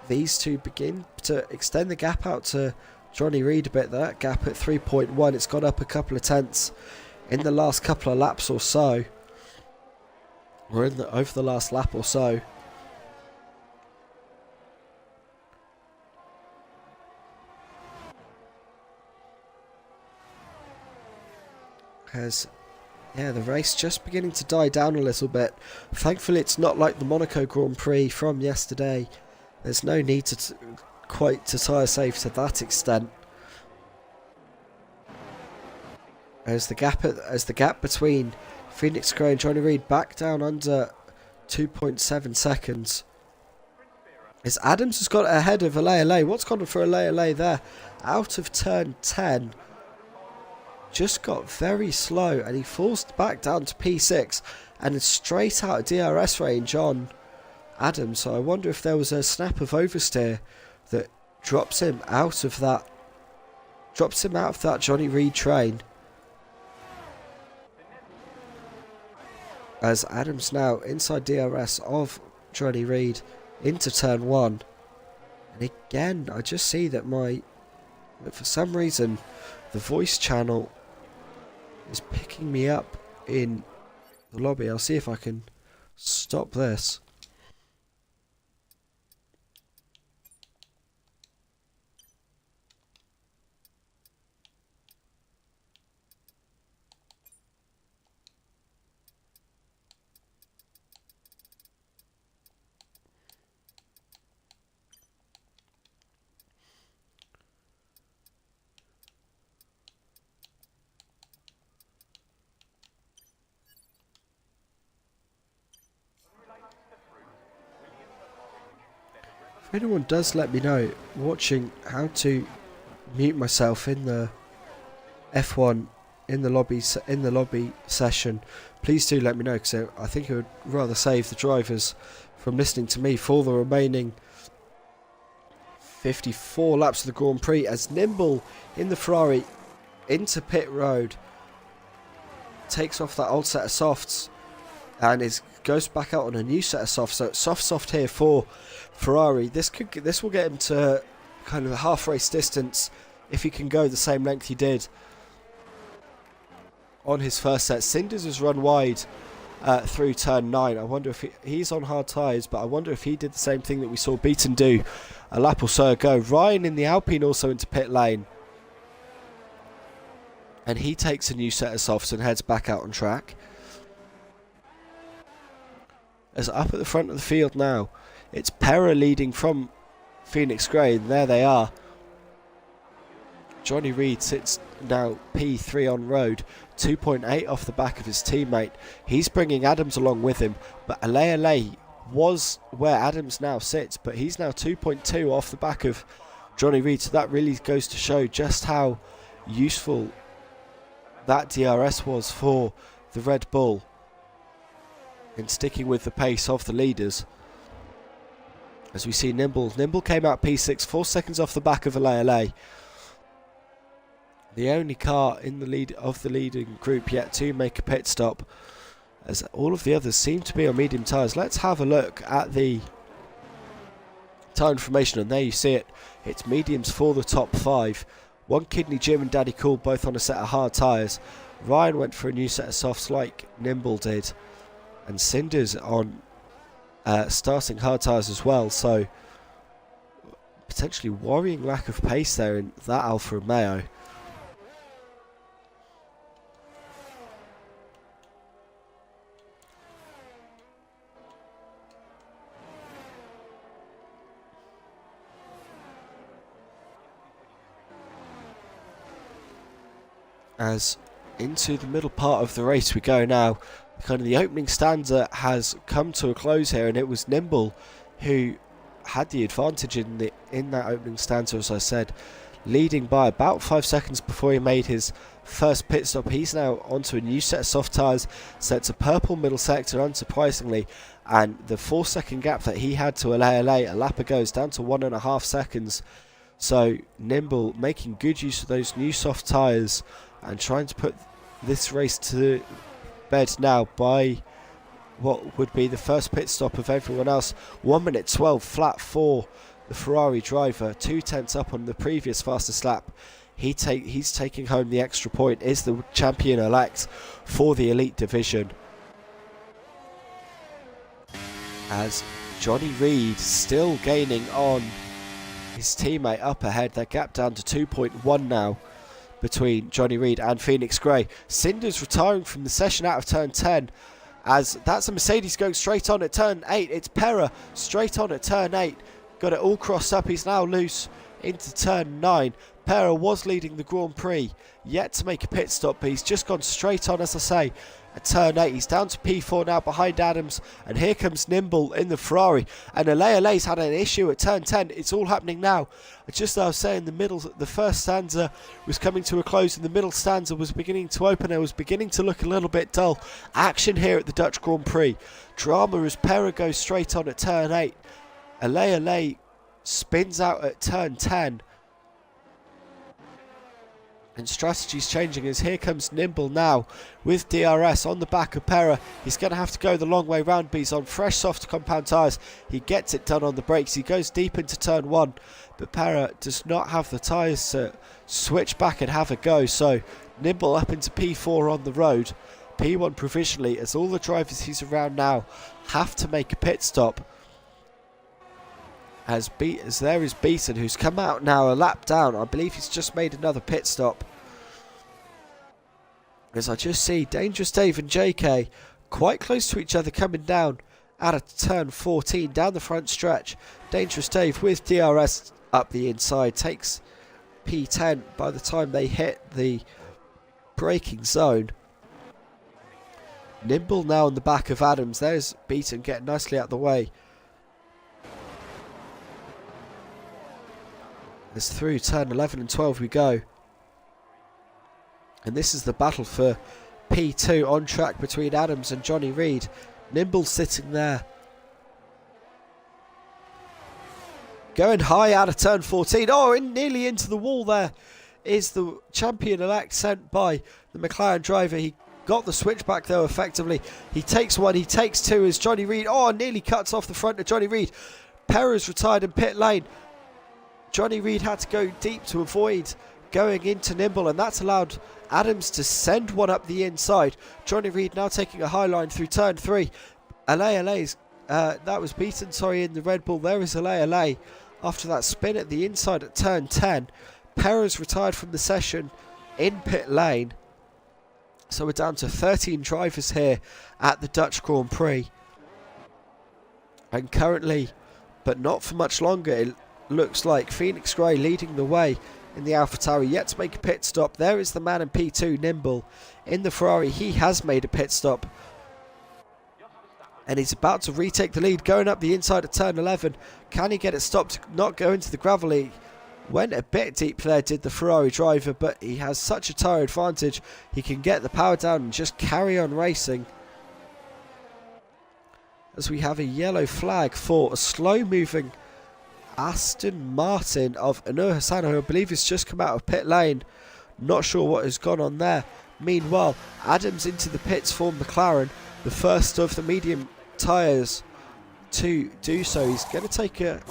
these two begin to extend the gap out to Johnny Reed a bit. That gap at 3.1. It's gone up a couple of tenths in the last couple of laps or so. Or over the last lap or so. As the race just beginning to die down a little bit. Thankfully it's not like the Monaco Grand Prix from yesterday. There's no need to quite to tyre save to that extent. As the gap between Phoenix Grey and Johnny Reed back down under 2.7 seconds. As Adams has got ahead of Alea. What's gone on for Alea there? Out of turn 10. Just got very slow and he falls back down to P6 and is straight out of DRS range on Adams. So I wonder if there was a snap of oversteer that drops him out of that Johnny Reed train. As Adams now inside DRS of Johnny Reed into turn 1. And again, I just see that for some reason, the voice channel is picking me up in the lobby. I'll see if I can stop this. If anyone does let me know watching how to mute myself in the F1 in the lobby session, please do let me know, because I think it would rather save the drivers from listening to me for the remaining 54 laps of the Grand Prix, as Nimble in the Ferrari into pit road, takes off that old set of softs and goes back out on a new set of softs. So it's soft here for Ferrari. This will get him to kind of a half race distance if he can go the same length he did on his first set. Cinders has run wide through turn 9. I wonder if he's on hard tyres, but I wonder if he did the same thing that we saw Beaton do a lap or so ago. Ryan in the Alpine also into pit lane, and he takes a new set of softs and heads back out on track. As up at the front of the field now, it's Pera leading from Phoenix Grey, and there they are. Johnny Reed sits now P3 on road, 2.8 off the back of his teammate. He's bringing Adams along with him, but Ale was where Adams now sits, but he's now 2.2 off the back of Johnny Reed. So that really goes to show just how useful that DRS was for the Red Bull in sticking with the pace of the leaders. As we see Nimble came out P6, 4 seconds off the back of Ale. The only car in the lead of the leading group yet to make a pit stop, as all of the others seem to be on medium tyres. Let's have a look at the tyre information, and there you see it. It's mediums for the top 5. One Kidney Jim and Daddy Cool both on a set of hard tyres. Ryan went for a new set of softs like Nimble did, and Cinders on starting hard tyres as well. So potentially worrying lack of pace there in that Alfa Romeo. As into the middle part of the race we go now. Kind of the opening stanza has come to a close here, and it was Nimble who had the advantage in that opening stanza, as I said, leading by about 5 seconds before he made his first pit stop. He's now onto a new set of soft tyres, sets a purple middle sector unsurprisingly, and the 4-second gap that he had to Ale a lap ago is down to 1.5 seconds. So Nimble making good use of those new soft tyres and trying to put this race to bed now by what would be the first pit stop of everyone else. 1 minute 12 flat for the Ferrari driver, 2/10 up on the previous fastest lap. He's taking home the extra point, is the champion-elect for the elite division. As Johnny Reed still gaining on his teammate up ahead, their gap down to 2.1 now between Johnny Reed and Phoenix Grey. Cinders retiring from the session out of turn 10, as that's a Mercedes going straight on at turn 8. It's Pera straight on at turn 8. Got it all crossed up. He's now loose into turn 9. Pera was leading the Grand Prix, yet to make a pit stop, but he's just gone straight on, as I say, at turn 8. He's down to P4 now behind Adams, and here comes Nimble in the Ferrari, and Ale's had an issue at turn 10. It's all happening now. Just as I was saying, the first stanza was coming to a close, and the middle stanza was beginning to open. It was beginning to look a little bit dull. Action here at the Dutch Grand Prix. Drama as Pera goes straight on at turn 8. Ale spins out at turn 10. And strategy's changing, as here comes Nimble now with DRS on the back of Pera. He's going to have to go the long way round, but he's on fresh soft compound tyres. He gets it done on the brakes. He goes deep into turn 1, but Pera does not have the tyres to switch back and have a go. So Nimble up into P4 on the road, P1 provisionally, as all the drivers he's around now have to make a pit stop. As there is Beaton, who's come out now a lap down. I believe he's just made another pit stop. As I just see Dangerous Dave and JK quite close to each other coming down out of turn 14 down the front stretch. Dangerous Dave with DRS up the inside takes P10 by the time they hit the braking zone. Nimble now on the back of Adams. There's Beaton getting nicely out of the way As through turn 11 and 12 we go. And this is the battle for P2 on track between Adams and Johnny Reid. Nimble sitting there. Going high out of turn 14. Oh, nearly into the wall there is the champion-elect sent by the McLaren driver. He got the switchback though effectively. He takes one, he takes two as Johnny Reid, nearly cuts off the front of Johnny Reid. Perez retired in pit lane. Johnny Reid had to go deep to avoid going into Nimble, and that's allowed Adams to send one up the inside. Johnny Reid now taking a high line through turn 3. LA's that was beaten, in the Red Bull. There is LA after that spin at the inside at turn 10. Perez retired from the session in pit lane. So we're down to 13 drivers here at the Dutch Grand Prix. And currently, but not for much longer, it looks like Phoenix Gray leading the way in the AlphaTauri, yet to make a pit stop. There is the man in P2, Nimble, in the Ferrari. He has made a pit stop. And he's about to retake the lead, going up the inside of turn 11. Can he get it stopped, not go into the gravelly? Went a bit deep there, did the Ferrari driver, but he has such a tyre advantage. He can get the power down and just carry on racing. As we have a yellow flag for a slow-moving Aston Martin of Anur Hassan, who I believe has just come out of pit lane. Not sure what has gone on there. Meanwhile, Adams into the pits for McLaren, the first of the medium tyres to do so. He's going to take a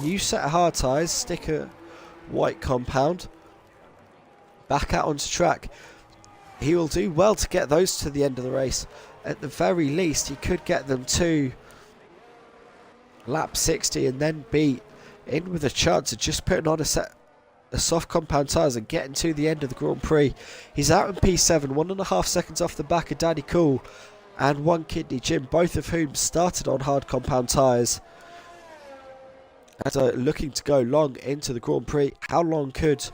new set of hard tyres, stick a white compound, back out onto track. He will do well to get those to the end of the race. At the very least, he could get them to lap 60 and then be in with a chance of just putting on a set of soft compound tyres and getting to the end of the Grand Prix. He's out in P7, 1.5 seconds off the back of Daddy Cool and One Kidney Jim, both of whom started on hard compound tyres and are looking to go long into the Grand Prix. How long could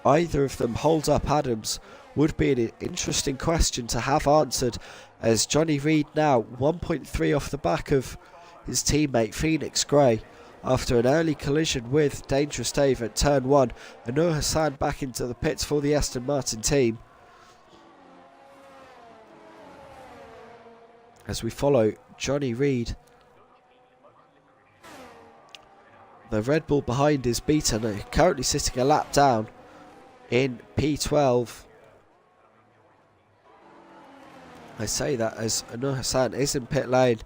either of them hold up Adams would be an interesting question to have answered, as Johnny Reid now 1.3 off the back of his teammate Phoenix Gray after an early collision with Dangerous Dave at turn 1. Anur Hassan back into the pits for the Aston Martin team. As we follow Johnny Reid. The Red Bull behind is beaten, currently sitting a lap down in P12. I say that as Anur Hassan is in pit lane.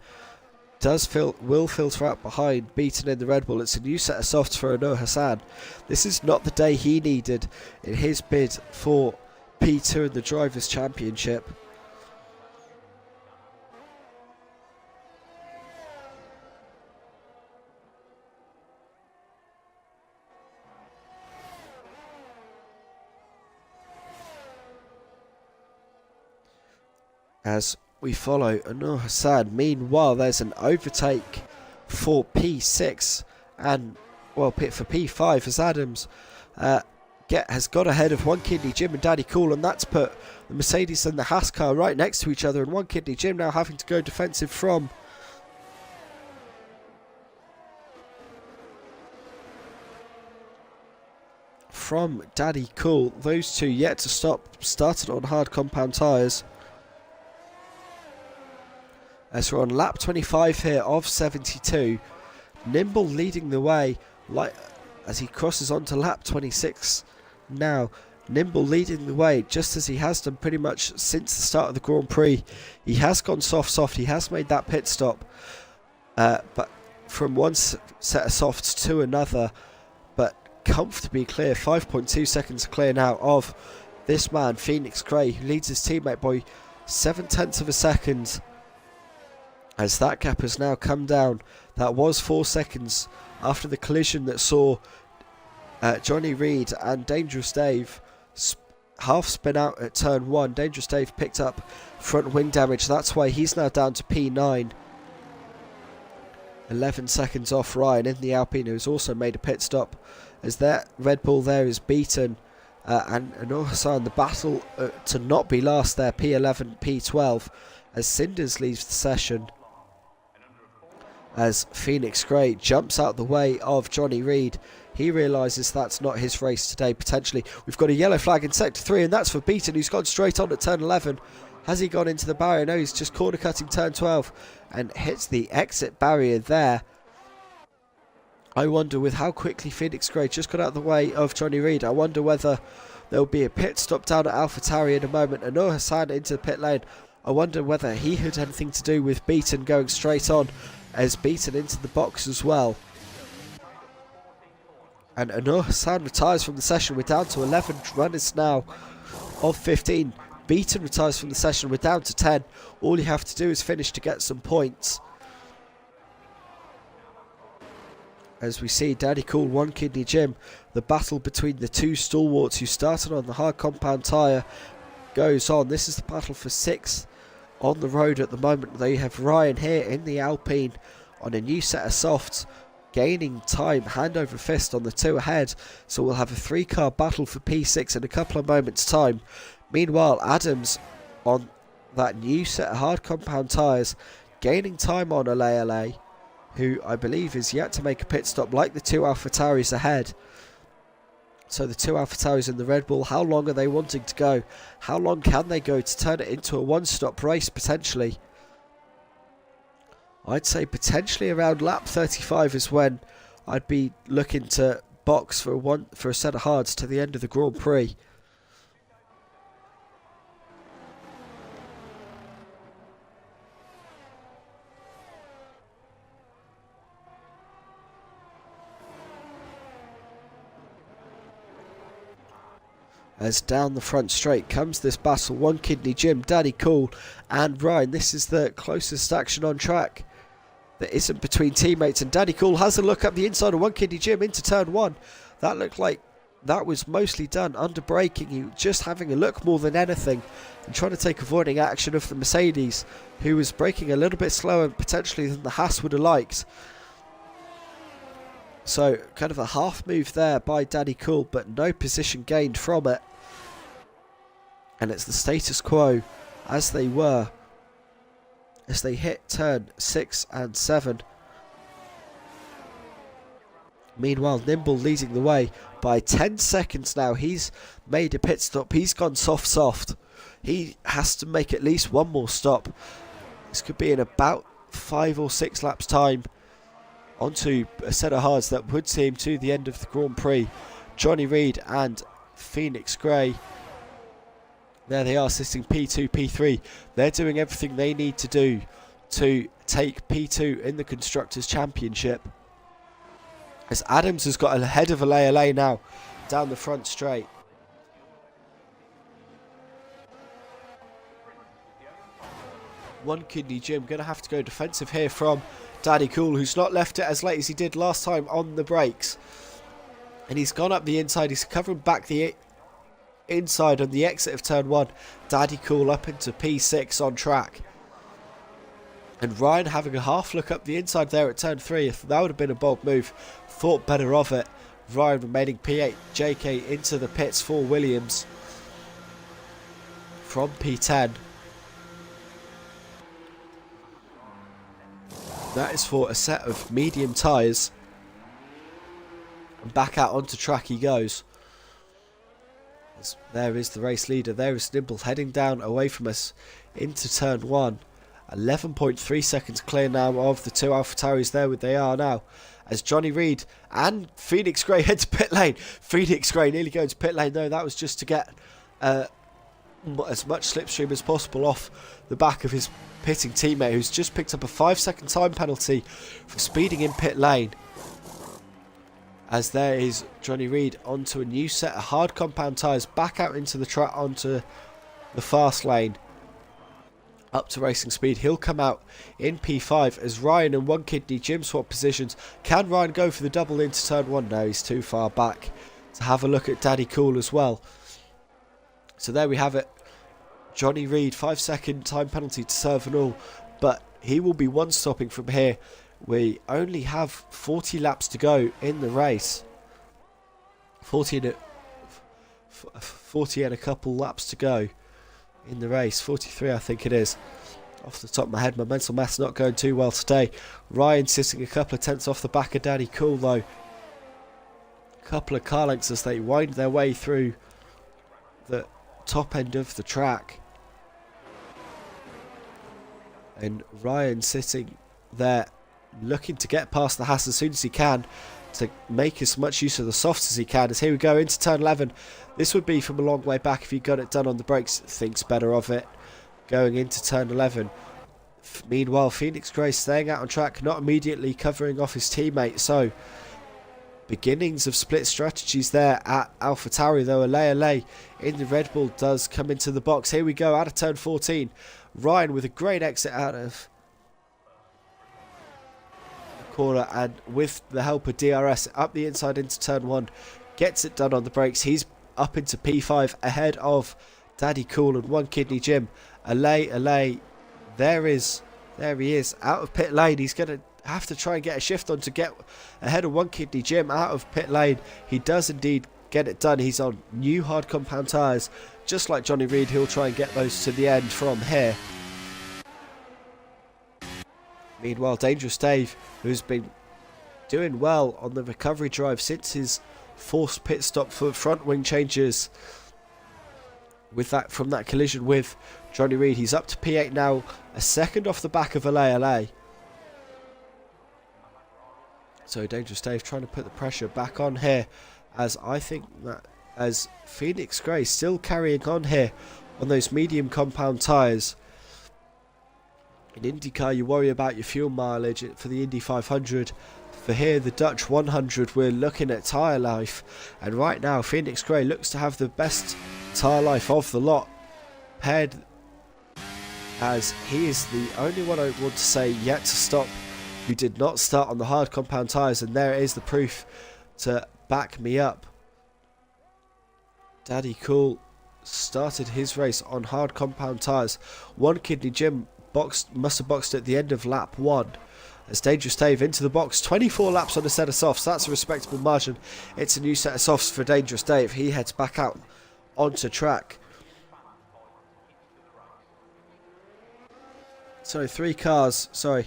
Will filter out behind, beaten in the Red Bull. It's a new set of softs for Anur Hassan. This is not the day he needed in his bid for P2 in the Drivers' Championship. As we follow Anur Hassan. Meanwhile, there's an overtake for P6 and, well, for P5 as Adams has got ahead of One Kidney Jim and Daddy Cool, and that's put the Mercedes and the Haas car right next to each other, and One Kidney Jim now having to go defensive from Daddy Cool. Those two yet to stop, started on hard compound tyres. As we're on lap 25 here of 72, Nimble leading the way as he crosses onto lap 26 now. Nimble leading the way just as he has done pretty much since the start of the Grand Prix. He has gone soft, he has made that pit stop, but from one set of softs to another, but comfortably clear, 5.2 seconds clear now of this man, Phoenix Gray, who leads his teammate by 0.7 of a second. As that gap has now come down. That was 4 seconds after the collision that saw Johnny Reid and Dangerous Dave half spin out at turn 1. Dangerous Dave picked up front wing damage. That's why he's now down to P9. 11 seconds off Ryan in the Alpine, who's also made a pit stop. As that Red Bull there is beaten. And Anur Hassan, the battle to not be last there, P11, P12. As Cinders leaves the session. As Phoenix Gray jumps out the way of Johnny Reid. He realises that's not his race today, potentially. We've got a yellow flag in sector 3, and that's for Beaton, who's gone straight on at turn 11. Has he gone into the barrier? No, he's just corner cutting turn 12 and hits the exit barrier there. I wonder, with how quickly Phoenix Grey just got out of the way of Johnny Reid, I wonder whether there'll be a pit stop down at AlphaTauri in a moment. And Nur Hassan into the pit lane. I wonder whether he had anything to do with Beaton going straight on, as Beaton into the box as well. And Nur Hassan retires from the session. We're down to 11 runners now of 15. Beaton retires from the session. We're down to 10. All you have to do is finish to get some points. As we see Daddy Cool, One Kidney Jim, the battle between the two stalwarts who started on the hard compound tyre goes on. This is the battle for 6th on the road at the moment. They have Ryan here in the Alpine on a new set of softs, gaining time hand over fist on the 2 ahead. So we'll have a 3-car battle for P6 in a couple of moments time. Meanwhile, Adams on that new set of hard compound tyres, gaining time on LA, who I believe is yet to make a pit stop, like the 2 AlphaTauris ahead. So the 2 AlphaTauris in the Red Bull, how long are they wanting to go? How long can they go to turn it into a one-stop race potentially? I'd say potentially around lap 35 is when I'd be looking to box for a set of hards to the end of the Grand Prix. As down the front straight comes this battle, One Kidney Jim, Daddy Cool and Ryan. This is the closest action on track that isn't between teammates, and Daddy Cool has a look up the inside of One Kidney Jim into turn 1. That looked like that was mostly done under braking. He was just having a look more than anything and trying to take avoiding action of the Mercedes, who was braking a little bit slower potentially than the Haas would have liked. So kind of a half move there by Daddy Cool, but no position gained from it. And it's the status quo as they were, as they hit turn 6 and 7. Meanwhile, Nimble leading the way by 10 seconds now. He's made a pit stop. He's gone soft. He has to make at least one more stop. This could be in about 5 or 6 laps time onto a set of hards that would see him to the end of the Grand Prix. Johnny Reid and Phoenix Grey, there they are, sitting P2, P3. They're doing everything they need to do to take P2 in the Constructors' Championship. As Adams has got ahead of LA now, down the front straight. One Kidney Jim going to have to go defensive here from Daddy Cool, who's not left it as late as he did last time on the brakes. And he's gone up the inside. He's covering back the inside on the exit of turn 1. Daddy Cool up into P6 on track. And Ryan having a half look up the inside there at turn 3. If that would have been a bold move, thought better of it. Ryan remaining P8. JK into the pits for Williams from P10. That is for a set of medium tyres. And back out onto track he goes. There is the race leader. There is Nimble heading down away from us into turn 1. 11.3 seconds clear now of the 2 AlphaTauris. There they are now, as Johnny Reid and Phoenix Grey head to pit lane. Phoenix Grey nearly going to pit lane. No, that was just to get as much slipstream as possible off the back of his pitting teammate, who's just picked up a 5-second time penalty for speeding in pit lane. As there is Johnny Reid onto a new set of hard compound tyres, back out into the track onto the fast lane, up to racing speed. He'll come out in P5 as Ryan and One Kidney Jim swap positions. Can Ryan go for the double into turn 1? No, he's too far back to have a look at Daddy Cool as well. So there we have it. Johnny Reid, 5-second time penalty to serve and all, but he will be one stopping from here. We only have 40 laps to go in the race. 40 and a couple laps to go in the race. 43 I think it is. Off the top of my head, my mental math's not going too well today. Ryan sitting a couple of tenths off the back of Daddy Cool though. couple of car lengths as they wind their way through the top end of the track. And Ryan sitting there looking to get past the Haas as soon as he can, to make as much use of the softs as he can. As here we go into turn 11. This would be from a long way back if he got it done on the brakes. Thinks better of it going into turn 11. Meanwhile, Phoenix Gray staying out on track, not immediately covering off his teammate. So beginnings of split strategies there at AlphaTauri, though. Ale in the Red Bull does come into the box. Here we go out of turn 14. Ryan with a great exit out of the corner, and with the help of DRS up the inside into turn 1, gets it done on the brakes. He's up into P5 ahead of Daddy Cool and One Kidney Jim. Ale, there he is out of pit lane. He's going to have to try and get a shift on to get ahead of One Kidney Jim out of pit lane. He does indeed get it done. He's on new hard compound tyres, just like Johnny Reid. He'll try and get those to the end from here. Meanwhile, Dangerous Dave, who's been doing well on the recovery drive since his forced pit stop for front wing changes from that collision with Johnny Reid. He's up to P8 now, a second off the back of Ale. So Dangerous Dave trying to put the pressure back on here, as I think that as Phoenix Gray still carrying on here on those medium compound tyres. In IndyCar you worry about your fuel mileage for the Indy 500. For here, the Dutch 100, we're looking at tyre life, and right now Phoenix Gray looks to have the best tyre life of the lot, paired, as he is the only one I want to say yet to stop who did not start on the hard compound tyres, and there is the proof to back me up. Daddy Cool started his race on hard compound tyres. One Kidney Jim must have boxed at the end of lap 1. As Dangerous Dave into the box, 24 laps on a set of softs. That's a respectable margin. It's a new set of softs for Dangerous Dave. He heads back out onto track. So 3 cars, so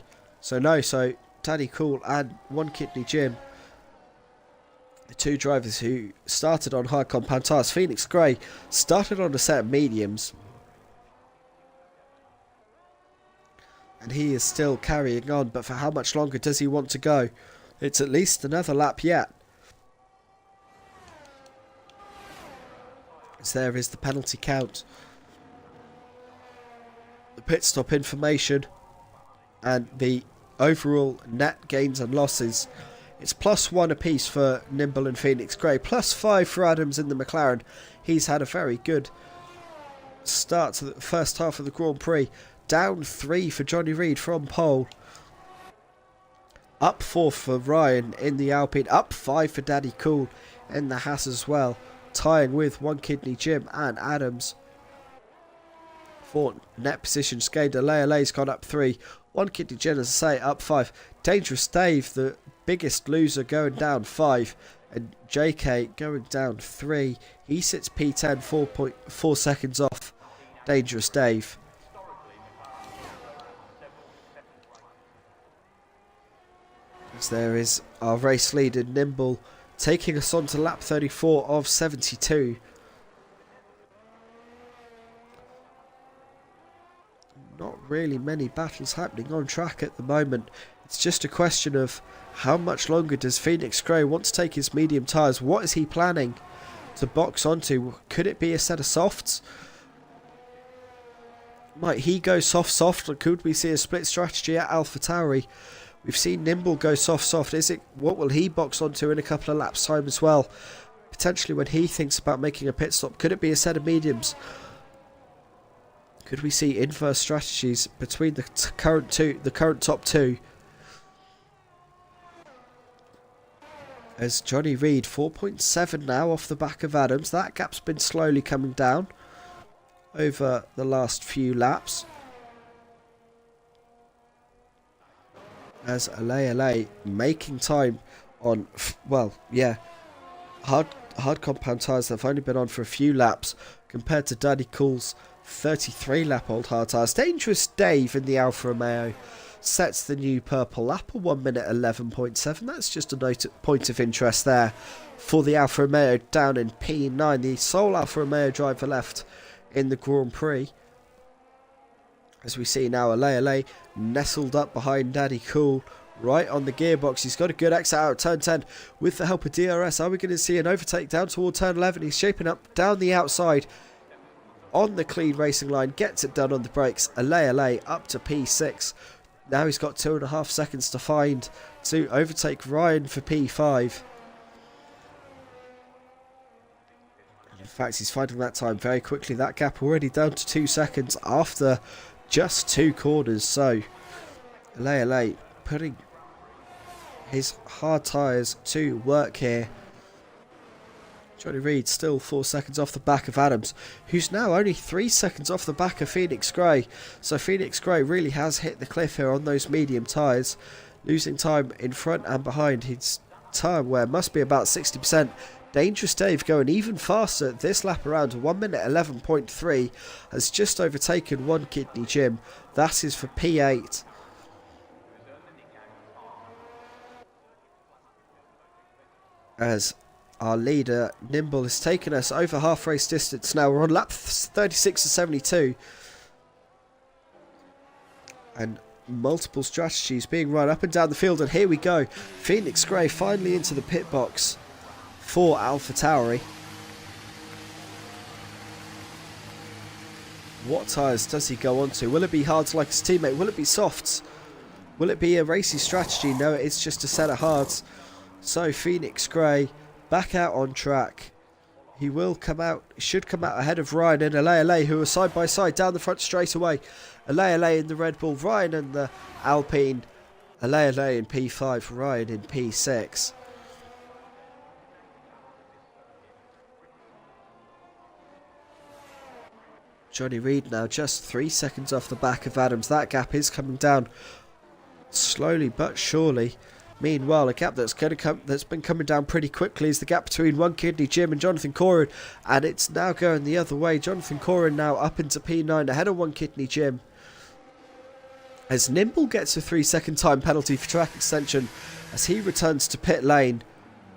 Daddy Cool and One Kidney Jim, the 2 drivers who started on hard compound tyres. Phoenix Gray started on a set of mediums, and he is still carrying on, but for how much longer does he want to go? It's at least another lap yet. As there is the penalty count, the pit stop information, and the overall net gains and losses. It's +1 apiece for Nimble and Phoenix Gray, +5 for Adams in the McLaren. He's had a very good start to the first half of the Grand Prix. Down 3 for Johnny Reid from pole. Up 4 for Ryan in the Alpine. Up 5 for Daddy Cool in the Haas as well. Tying with One Kidney Jim and Adams. For net positions gained, Ale's gone up 3. One Kidney Jim, as I say, up 5. Dangerous Dave, the biggest loser, going down 5. And JK going down 3. He sits P10, 4.4 seconds off Dangerous Dave. As there is our race leader Nimble taking us on to lap 34 of 72. Not really many battles happening on track at the moment. It's just a question of how much longer does Phoenix Gray want to take his medium tyres. What is he planning to box onto? Could it be a set of softs? Might he go soft, or could we see a split strategy at AlphaTauri? We've seen Nimble go soft. What will he box onto in a couple of laps time as well? Potentially when he thinks about making a pit stop. Could it be a set of mediums? Could we see inverse strategies between the current top 2? As Johnny Reid, 4.7 now off the back of Adams. That gap's been slowly coming down over the last few laps. As Ale making time on, hard compound tyres that have only been on for a few laps, compared to Daddy Cool's 33 lap old hard tyres. Dangerous Dave in the Alfa Romeo sets the new purple lap at 1 minute 11.7. That's just a point of interest there for the Alfa Romeo down in P9. The sole Alfa Romeo driver left in the Grand Prix. As we see now, Ale nestled up behind Daddy Cool, right on the gearbox. He's got a good exit out of turn 10 with the help of DRS. Are we going to see an overtake down toward turn 11? He's shaping up down the outside on the clean racing line, gets it done on the brakes. Ale up to P6. Now he's got 2.5 seconds to find to overtake Ryan for P5. In fact, he's finding that time very quickly. That gap already down to 2 seconds after just 2 corners. So Ale putting his hard tyres to work here. Johnny Reid still 4 seconds off the back of Adams, who's now only 3 seconds off the back of Phoenix Gray. So Phoenix Gray really has hit the cliff here on those medium tyres, losing time in front and behind. His time wear must be about 60%. Dangerous Dave going even faster this lap around. 1 minute 11.3 has just overtaken One Kidney Jim. That is for P8. As our leader Nimble has taken us over half race distance now. We're on lap 36 to 72. And multiple strategies being run up and down the field. And here we go. Phoenix Gray finally into the pit box for AlphaTauri. What tyres does he go on to? Will it be hards like his teammate? Will it be softs? Will it be a racy strategy? No, it's just a set of hards. So Phoenix Gray back out on track. He will come out, should come out ahead of Ryan and Ale, who are side by side down the front straight away. Ale in the Red Bull, Ryan in the Alpine. Ale in P5, Ryan in P6. Johnny Reid now just 3 seconds off the back of Adams. That gap is coming down slowly but surely. Meanwhile, a gap that's been coming down pretty quickly is the gap between One Kidney Jim and Jonathan Corrin, and it's now going the other way. Jonathan Corrin now up into P9 ahead of One Kidney Jim, as Nimble gets a 3-second time penalty for track extension as he returns to pit lane,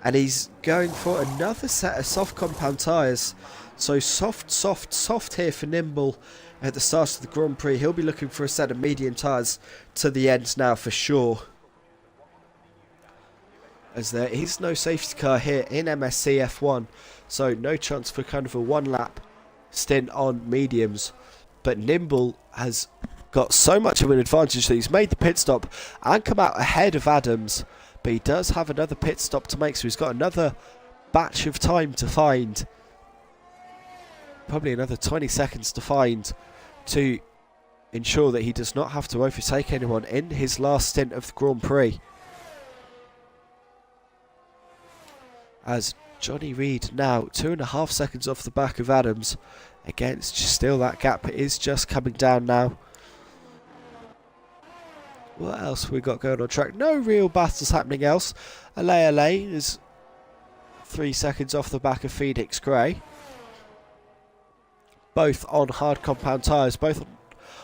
and he's going for another set of soft compound tyres. So soft here for Nimble at the start of the Grand Prix. He'll be looking for a set of medium tyres to the end now for sure, as there is no safety car here in MSC F1, so no chance for kind of a 1 lap stint on mediums. But Nimble has got so much of an advantage that he's made the pit stop and come out ahead of Adams, but he does have another pit stop to make, so he's got another batch of time to find, probably another 20 seconds to find, to ensure that he does not have to overtake anyone in his last stint of the Grand Prix. As Johnny Reid now 2.5 seconds off the back of Adams. Again, still that gap is just coming down now. What else have we got going on track? No real battles happening else. Ale is 3 seconds off the back of Phoenix Gray. Both on hard compound tyres. Both on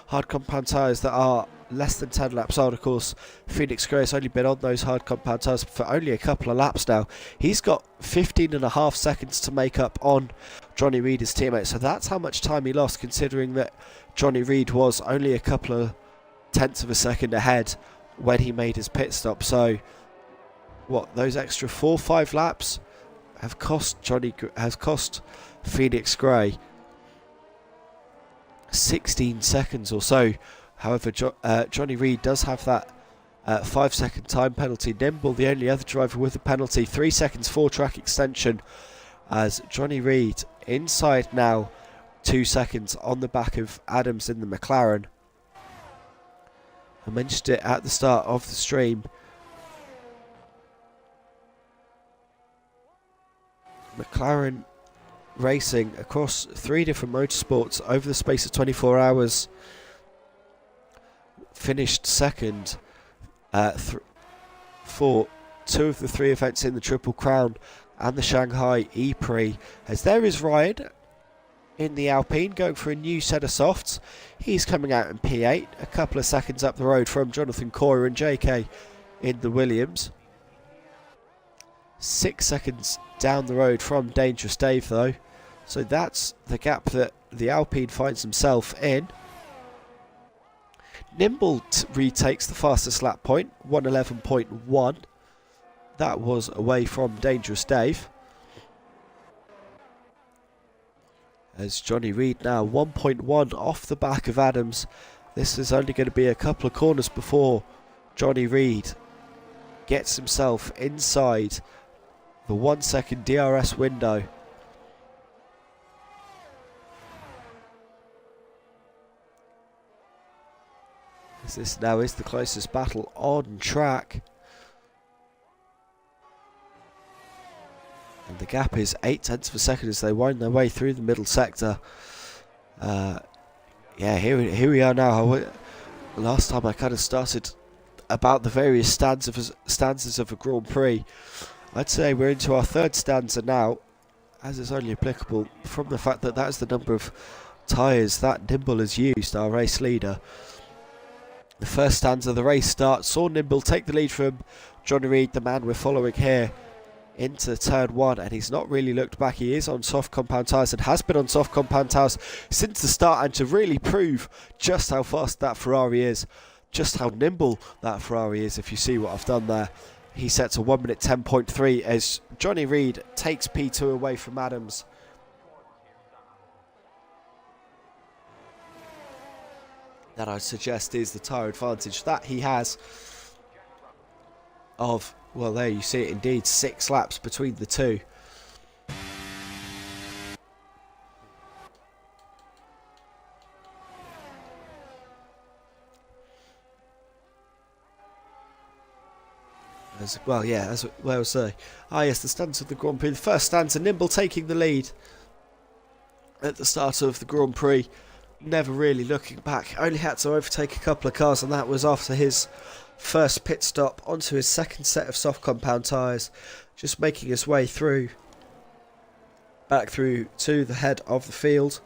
hard compound tyres that are less than 10 laps old. Of course, Phoenix Gray has only been on those hard compound tyres for only a couple of laps now. He's got 15.5 seconds to make up on Johnny Reid, his teammate. So that's how much time he lost, considering that Johnny Reid was only a couple of tenths of a second ahead when he made his pit stop. So what, those extra 4-5 laps have cost Phoenix Gray 16 seconds or so. However, Johnny Reid does have that 5-second time penalty. Nimble, the only other driver with a penalty, 3 seconds for track extension, as Johnny Reid inside now, 2 seconds on the back of Adams in the McLaren. I mentioned it at the start of the stream. McLaren racing across 3 different motorsports over the space of 24 hours. Finished second for 2 of the 3 events in the Triple Crown and the Shanghai E-Prix. As there is Ryan in the Alpine, going for a new set of softs. He's coming out in P8, a couple of seconds up the road from Jonathan Coyer and JK in the Williams. 6 seconds down the road from Dangerous Dave though. So that's the gap that the Alpine finds himself in. Nimble retakes the fastest lap point, 1:11.1. That was away from Dangerous Dave. As Johnny Reid now 1.1 off the back of Adams. This is only going to be a couple of corners before Johnny Reid gets himself inside the 1 second DRS window. As this now is the closest battle on track. And the gap is 0.8 of a second as they wind their way through the middle sector. Yeah, here we are now. Last time I kind of started about the various stanzas of a Grand Prix. I'd say we're into our third stanza now, as is only applicable from the fact that that's the number of tyres that Nimble has used, our race leader. The first stanza of the race start saw Nimble take the lead from Johnny Reid, the man we're following here, into turn 1, and he's not really looked back. He is on soft compound tyres and has been on soft compound tyres since the start, and to really prove just how fast that Ferrari is, just how nimble that Ferrari is, if you see what I've done there. He sets a 1:10.3 as Johnny Reid takes P2 away from Adams. That I'd suggest is the tyre advantage that he has of, well, there you see it indeed, 6 laps between the two. As well, yeah, as well as yes, the stanza of the Grand Prix. The first stanza, Nimble taking the lead at the start of the Grand Prix. Never really looking back. Only had to overtake a couple of cars, and that was after his first pit stop onto his second set of soft compound tyres. Just making his way through, back through to the head of the field.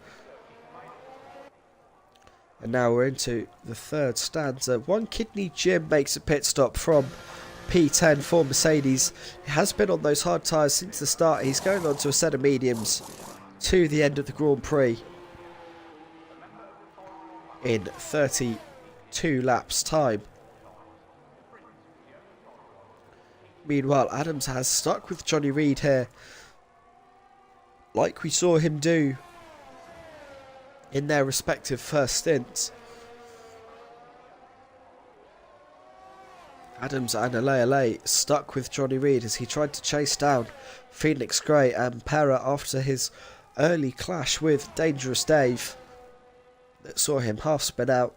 And now we're into the third stanza. One Kidney Jim makes a pit stop from P10 for Mercedes. He has been on those hard tyres since the start. He's going on to a set of mediums to the end of the Grand Prix in 32 laps time. Meanwhile, Adams has stuck with Johnny Reid here, like we saw him do in their respective first stints. Adams and Ale stuck with Johnny Reid as he tried to chase down Phoenix Gray and Pera after his early clash with Dangerous Dave that saw him half spin out.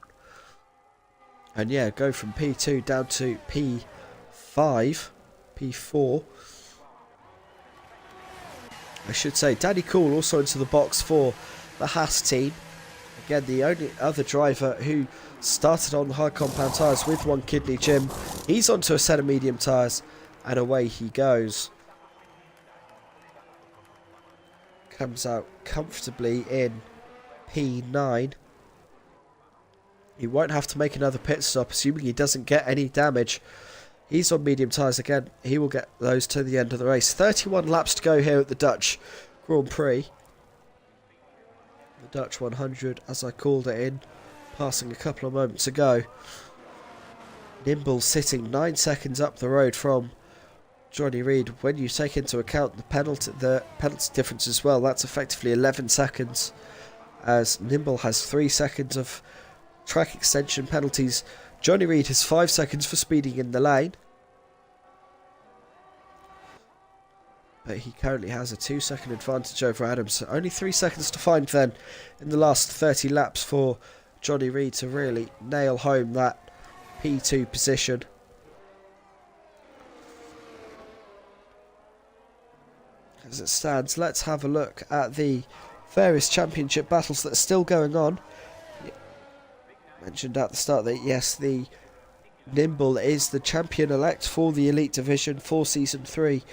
And yeah, go from P2 down to P5, P4. I should say, Danny Cool also into the box for the Haas team. Again, the only other driver who started on the hard compound tyres with One Kidney Jim. He's onto a set of medium tyres, and away he goes. Comes out comfortably in P9. He won't have to make another pit stop, assuming he doesn't get any damage. He's on medium tyres again. He will get those to the end of the race. 31 laps to go here at the Dutch Grand Prix. The Dutch 100, as I called it in passing a couple of moments ago. Nimble sitting 9 seconds up the road from Johnny Reid. When you take into account the penalty difference as well, that's effectively 11 seconds, as Nimble has 3 seconds of track extension penalties. Johnny Reid has 5 seconds for speeding in the lane, but he currently has a 2-second advantage over Adams. So only 3 seconds to find then in the last 30 laps for Johnny Reid to really nail home that P2 position. As it stands, let's have a look at the various championship battles that are still going on. Mentioned at the start that yes, the Nimble is the champion-elect for the Elite Division for Season 3,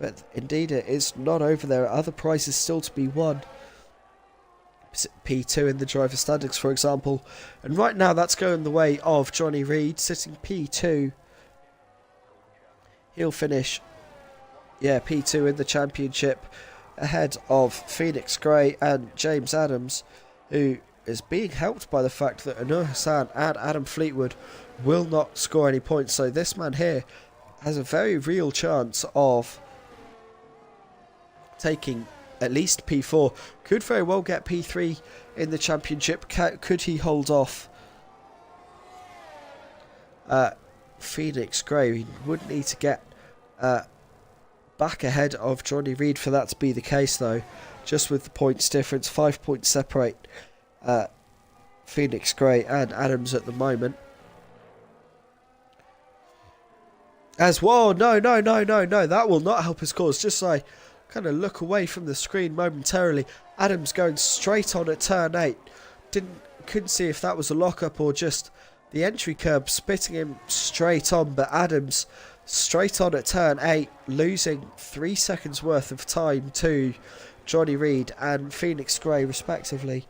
but indeed it is not over. There are other prizes still to be won. P2 in the driver standings, for example. And right now that's going the way of Johnny Reid, sitting P2. He'll finish, P2 in the championship, ahead of Phoenix Gray and James Adams, who is being helped by the fact that Anur Hassan and Adam Fleetwood will not score any points. So this man here has a very real chance of taking at least P4. Could very well get P3 in the championship. Could he hold off Phoenix Gray? He would need to get back ahead of Johnny Reid for that to be the case, though. Just with the points difference, 5 points separate Phoenix Gray and Adams at the moment. As well, no, that will not help his cause. Just so I kind of look away from the screen momentarily, Adams going straight on at turn 8. Couldn't see if that was a lockup or just the entry curb spitting him straight on, but Adams straight on at turn 8, losing 3 seconds worth of time to Johnny Reid and Phoenix Gray respectively.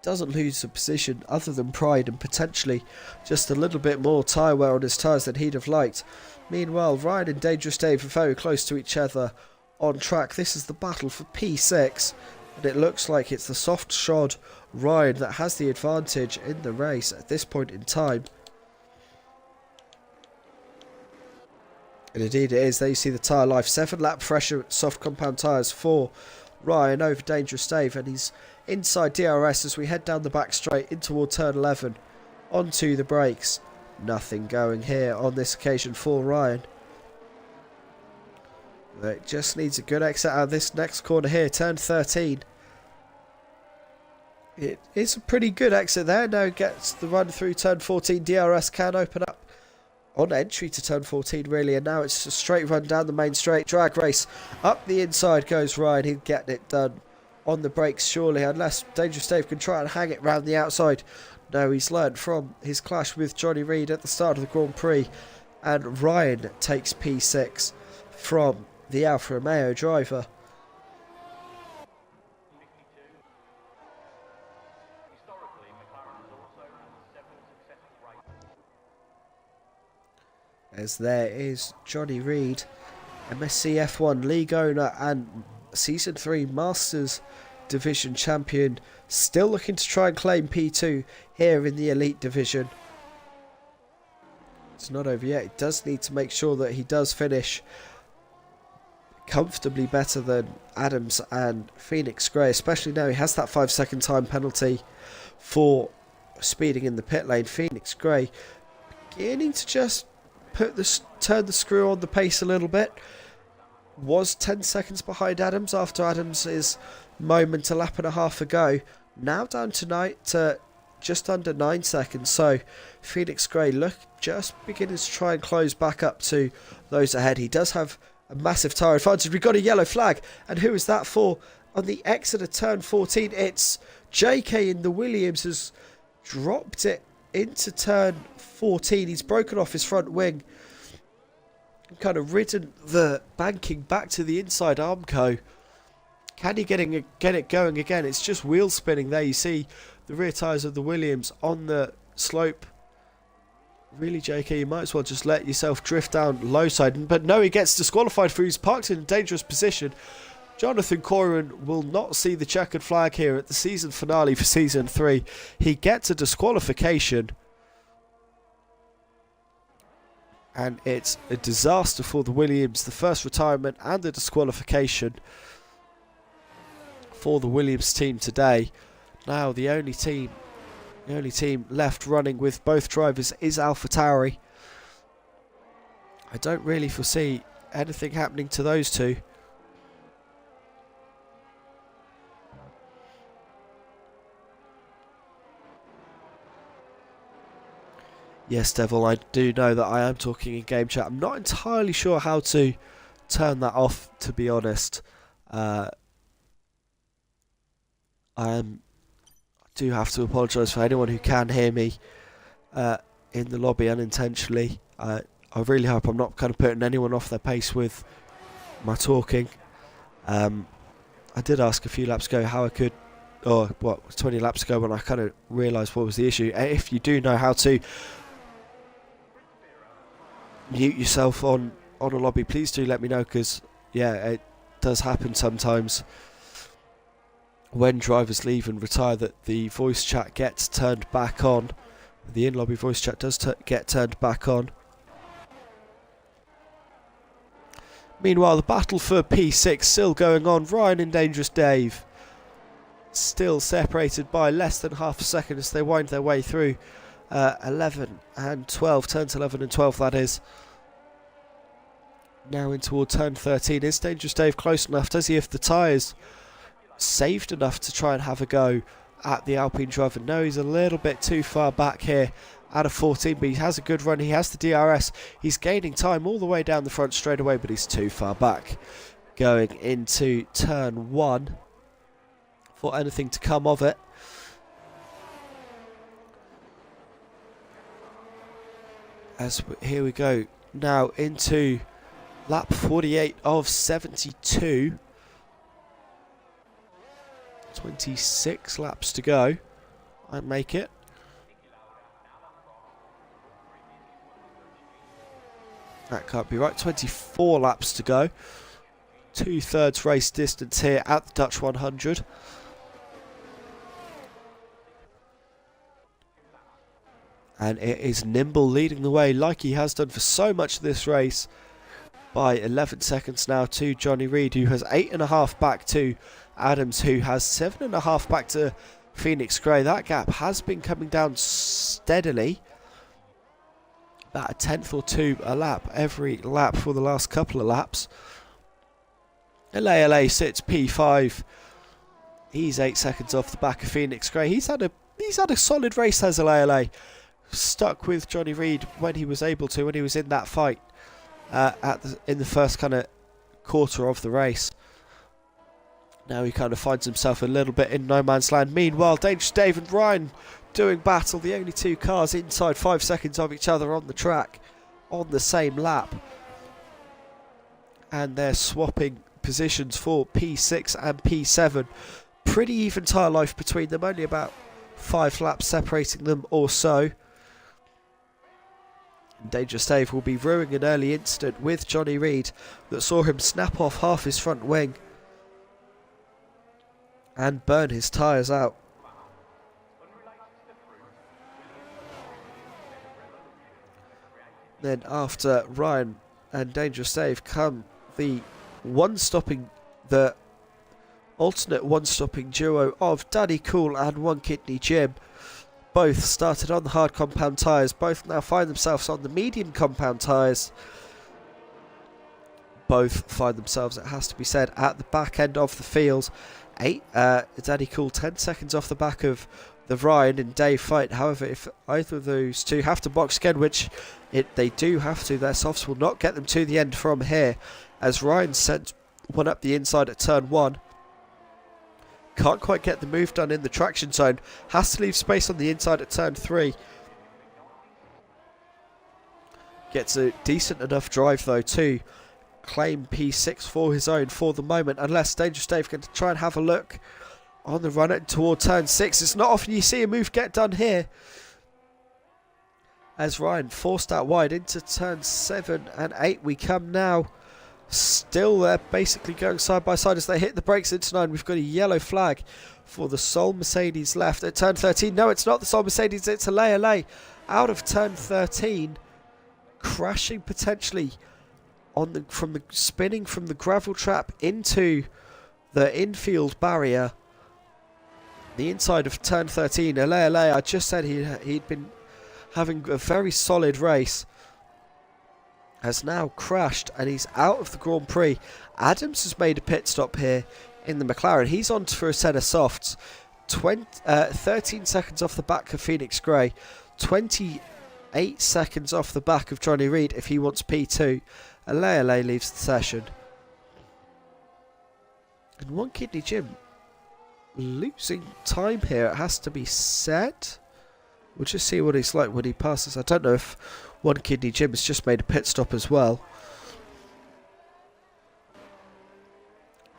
Doesn't lose a position other than pride and potentially just a little bit more tyre wear on his tyres than he'd have liked. Meanwhile, Ryan and Dangerous Dave are very close to each other on track. This is the battle for P6, and it looks like it's the soft shod Ryan that has the advantage in the race at this point in time. And indeed it is. There you see the tyre life. 7 lap pressure soft compound tyres for Ryan over Dangerous Dave, and he's inside DRS as we head down the back straight in toward turn 11 onto the brakes. Nothing going here on this occasion for Ryan. It just needs a good exit out of this next corner here, turn 13. It is a pretty good exit there. Now it gets the run through turn 14. DRS can open up on entry to turn 14 really, and now it's a straight run down the main straight. Drag race up the inside goes Ryan. He'll get it done on the brakes surely, unless Dangerous Dave can try and hang it round the outside. No, he's learned from his clash with Johnny Reid at the start of the Grand Prix, and Ryan takes P6 from the Alfa Romeo driver. As there is Johnny Reid, MSC F1 league owner and Season 3 Masters Division champion, still looking to try and claim P2 here in the Elite Division. It's not over yet. He does need to make sure that he does finish comfortably better than Adams and Phoenix Gray, especially now he has that 5-second time penalty for speeding in the pit lane. Phoenix Gray beginning to just turn the screw on the pace a little bit. Was 10 seconds behind Adams after Adams' moment a lap and a half ago. Now down tonight to just under 9 seconds. So Phoenix Gray just beginning to try and close back up to those ahead. He does have a massive tyre advantage. We've got a yellow flag, and who is that for? On the exit of turn 14, it's JK in the Williams has dropped it into turn 14. He's broken off his front wing and kind of ridden the banking back to the inside Armco. Can he get it going again? It's just wheel spinning there. You see the rear tyres of the Williams on the slope. Really, JK, you might as well just let yourself drift down low side. But no, he gets disqualified for he's parked in a dangerous position. Jonathan Corin will not see the checkered flag here at the season finale for Season 3. He gets a disqualification. And it's a disaster for the Williams. The first retirement and the disqualification for the Williams team today. Now the only team left running with both drivers is AlphaTauri. I don't really foresee anything happening to those two. Yes, Devil, I do know that I am talking in game chat. I'm not entirely sure how to turn that off, to be honest. I do have to apologise for anyone who can hear me in the lobby unintentionally. I really hope I'm not kind of putting anyone off their pace with my talking. I did ask a few laps ago how I could what, 20 laps ago when I kind of realised what was the issue. If you do know how to mute yourself on a lobby, please do let me know, because yeah, it does happen sometimes when drivers leave and retire that the voice chat gets turned back on. The in-lobby voice chat does get turned back on. Meanwhile, the battle for P6 still going on. Ryan and Dangerous Dave still separated by less than half a second as they wind their way through 11 and 12, turns 11 and 12 that is. Now in toward turn 13. Is Dangerous Dave close enough? Does he have the tyres saved enough to try and have a go at the Alpine driver? No, he's a little bit too far back here out of 14, but he has a good run. He has the DRS. He's gaining time all the way down the front straight away, but he's too far back going into turn 1 for anything to come of it. Here we go now into lap 48 of 72. 26 laps to go. I make it. That can't be right. 24 laps to go. 2/3 race distance here at the Dutch 100. And it is Nimble leading the way like he has done for so much of this race by 11 seconds now to Johnny Reid, who has 8.5 back to Adams, who has 7.5 back to Phoenix Gray. That gap has been coming down steadily. About a tenth or two a lap every lap for the last couple of laps. LA sits P5. He's 8 seconds off the back of Phoenix Gray. He's had a solid race, has LA. Stuck with Johnny Reid when he was able to, when he was in that fight in the first kind of quarter of the race. Now he kind of finds himself a little bit in no man's land. Meanwhile, Dangerous Dave and Ryan doing battle. The only two cars inside 5 seconds of each other on the track on the same lap. And they're swapping positions for P6 and P7. Pretty even tyre life between them. Only about 5 laps separating them or so. Dangerous Dave will be ruining an early incident with Johnny Reid that saw him snap off half his front wing and burn his tyres out. Then after Ryan and Dangerous Dave come the alternate one-stopping duo of Daddy Cool and One Kidney Jim. Both started on the hard compound tyres. Both now find themselves on the medium compound tyres. Both find themselves, it has to be said, at the back end of the field. Daddy Cool 10 seconds off the back of the Ryan and Dave fight. However, if either of those two have to box again, which they do have to, their softs will not get them to the end from here. As Ryan sent one up the inside at turn 1. Can't quite get the move done in the traction zone. Has to leave space on the inside at turn 3. Gets a decent enough drive though to claim P6 for his own for the moment. Unless Dangerous Dave can try and have a look on the run toward turn 6. It's not often you see a move get done here. As Ryan forced out wide into turn 7 and 8 we come now. Still they're basically going side by side as they hit the brakes into 9. We've got a yellow flag for the sole Mercedes left at turn 13. No, it's not the sole Mercedes, it's LA out of turn 13, crashing potentially on spinning from the gravel trap into the infield barrier. The inside of turn 13. LA, I just said he'd been having a very solid race, has now crashed and he's out of the Grand Prix. Adams has made a pit stop here in the McLaren. He's on for a set of softs. 13 seconds off the back of Phoenix Gray. 28 seconds off the back of Johnny Reid if he wants P2. LA leaves the session. And One Kidney Jim losing time here, it has to be said. We'll just see what he's like when he passes. I don't know if One Kidney Jim has just made a pit stop as well.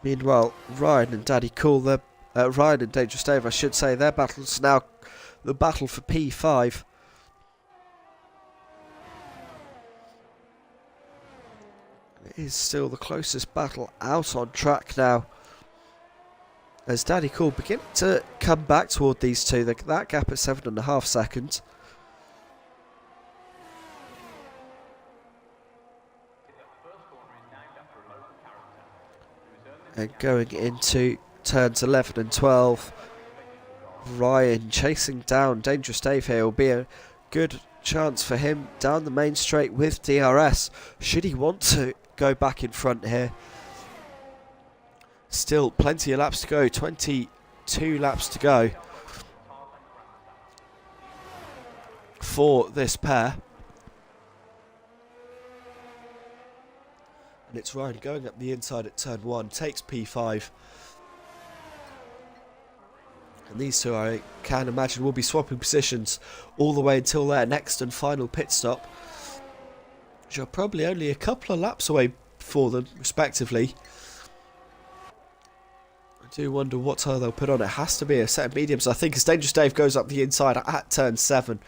Meanwhile, Ryan and Daddy Cool, they're Ryan and Dangerous Dave, I should say, their battle's now the battle for P5. It is still the closest battle out on track now, as Daddy Cool beginning to come back toward these two. That gap at 7.5 seconds. And going into turns 11 and 12, Ryan chasing down Dangerous Dave here. Will be a good chance for him down the main straight with DRS, should he want to go back in front here. Still plenty of laps to go, 22 laps to go for this pair. And it's Ryan going up the inside at turn 1, takes P5. And these two, I can imagine, will be swapping positions all the way until their next and final pit stop, which are probably only a couple of laps away for them, respectively. I do wonder what tire they'll put on. It has to be a set of mediums, I think, as Dangerous Dave goes up the inside at turn 7.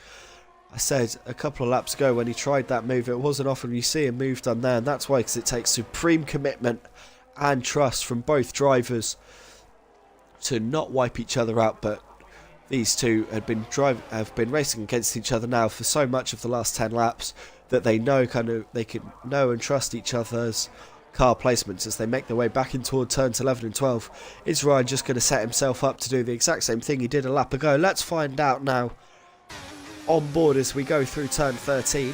I said a couple of laps ago when he tried that move, it wasn't often you see a move done there, and that's why, because it takes supreme commitment and trust from both drivers to not wipe each other out. But these two have been racing against each other now for so much of the last 10 laps that they know they can know and trust each other's car placements as they make their way back in toward turns 11 and 12. Is Ryan just going to set himself up to do the exact same thing he did a lap ago? Let's find out now on board as we go through turn 13.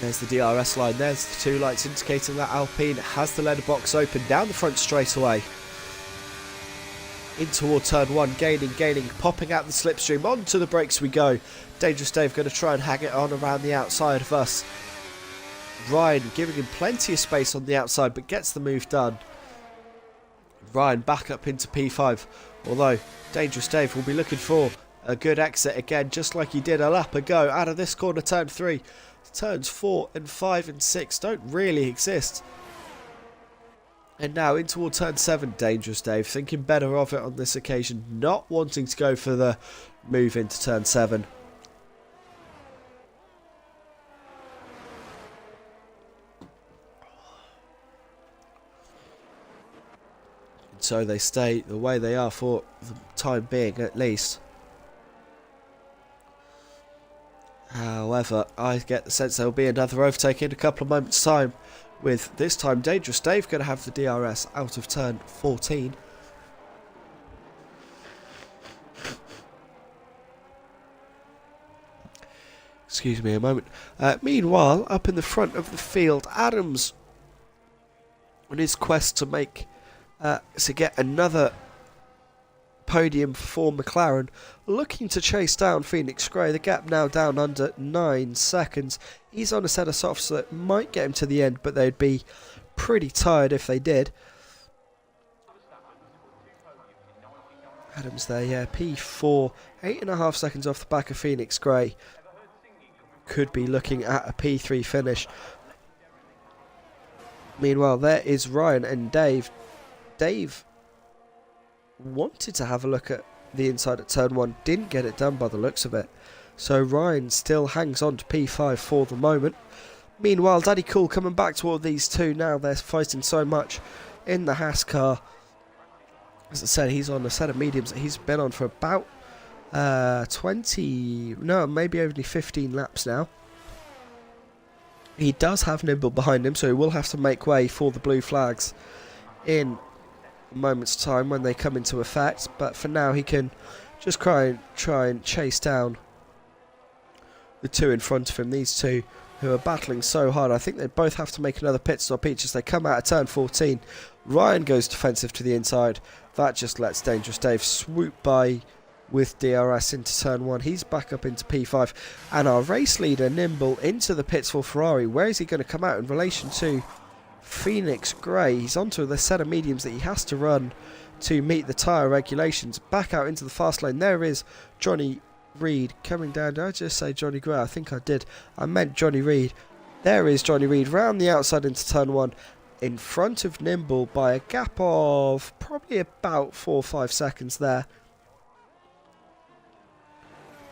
There's the DRS line, there's the two lights indicating that Alpine has the letterbox open down the front straight away. In toward turn 1, gaining, popping out the slipstream, onto the brakes we go. Dangerous Dave going to try and hang it on around the outside of us. Ryan giving him plenty of space on the outside, but gets the move done. Ryan back up into P5, although Dangerous Dave will be looking for a good exit again, just like he did a lap ago. Out of this corner, turn 3. Turns 4 and 5 and 6 don't really exist. And now in toward turn 7, Dangerous Dave thinking better of it on this occasion, not wanting to go for the move into turn 7. And so they stay the way they are for the time being, at least. However, I get the sense there will be another overtake in a couple of moments' time, with this time Dangerous Dave going to have the DRS out of turn 14. Excuse me a moment. Meanwhile, up in the front of the field, Adams, on his quest to get another podium for McLaren, looking to chase down Phoenix Gray. The gap now down under 9 seconds. He's on a set of softs that might get him to the end, but they'd be pretty tired if they did. Adams there, yeah, P4, 8.5 seconds off the back of Phoenix Gray. Could be looking at a P3 finish. Meanwhile, there is Ryan and Dave. Dave wanted to have a look at the inside at turn 1, didn't get it done by the looks of it. So Ryan still hangs on to P5 for the moment. Meanwhile, Daddy Cool coming back toward these two now. They're fighting so much in the Haas car. As I said, he's on a set of mediums that he's been on for about maybe only 15 laps now. He does have Nimble behind him, so he will have to make way for the blue flags in a moment's time when they come into effect. But for now, he can just try and chase down the two in front of him. These two who are battling so hard. I think they both have to make another pit stop each as they come out of turn 14. Ryan goes defensive to the inside. That just lets Dangerous Dave swoop by with DRS into turn 1. He's back up into P5. And our race leader, Nimble, into the pits for Ferrari. Where is he going to come out in relation to Phoenix Gray? He's onto the set of mediums that he has to run to meet the tyre regulations. Back out into the fast lane. There is Johnny Reed coming down. Did I just say Johnny Gray? I think I did. I meant Johnny Reed. There is Johnny Reed round the outside into turn 1. in front of Nimble by a gap of probably about 4 or 5 seconds there.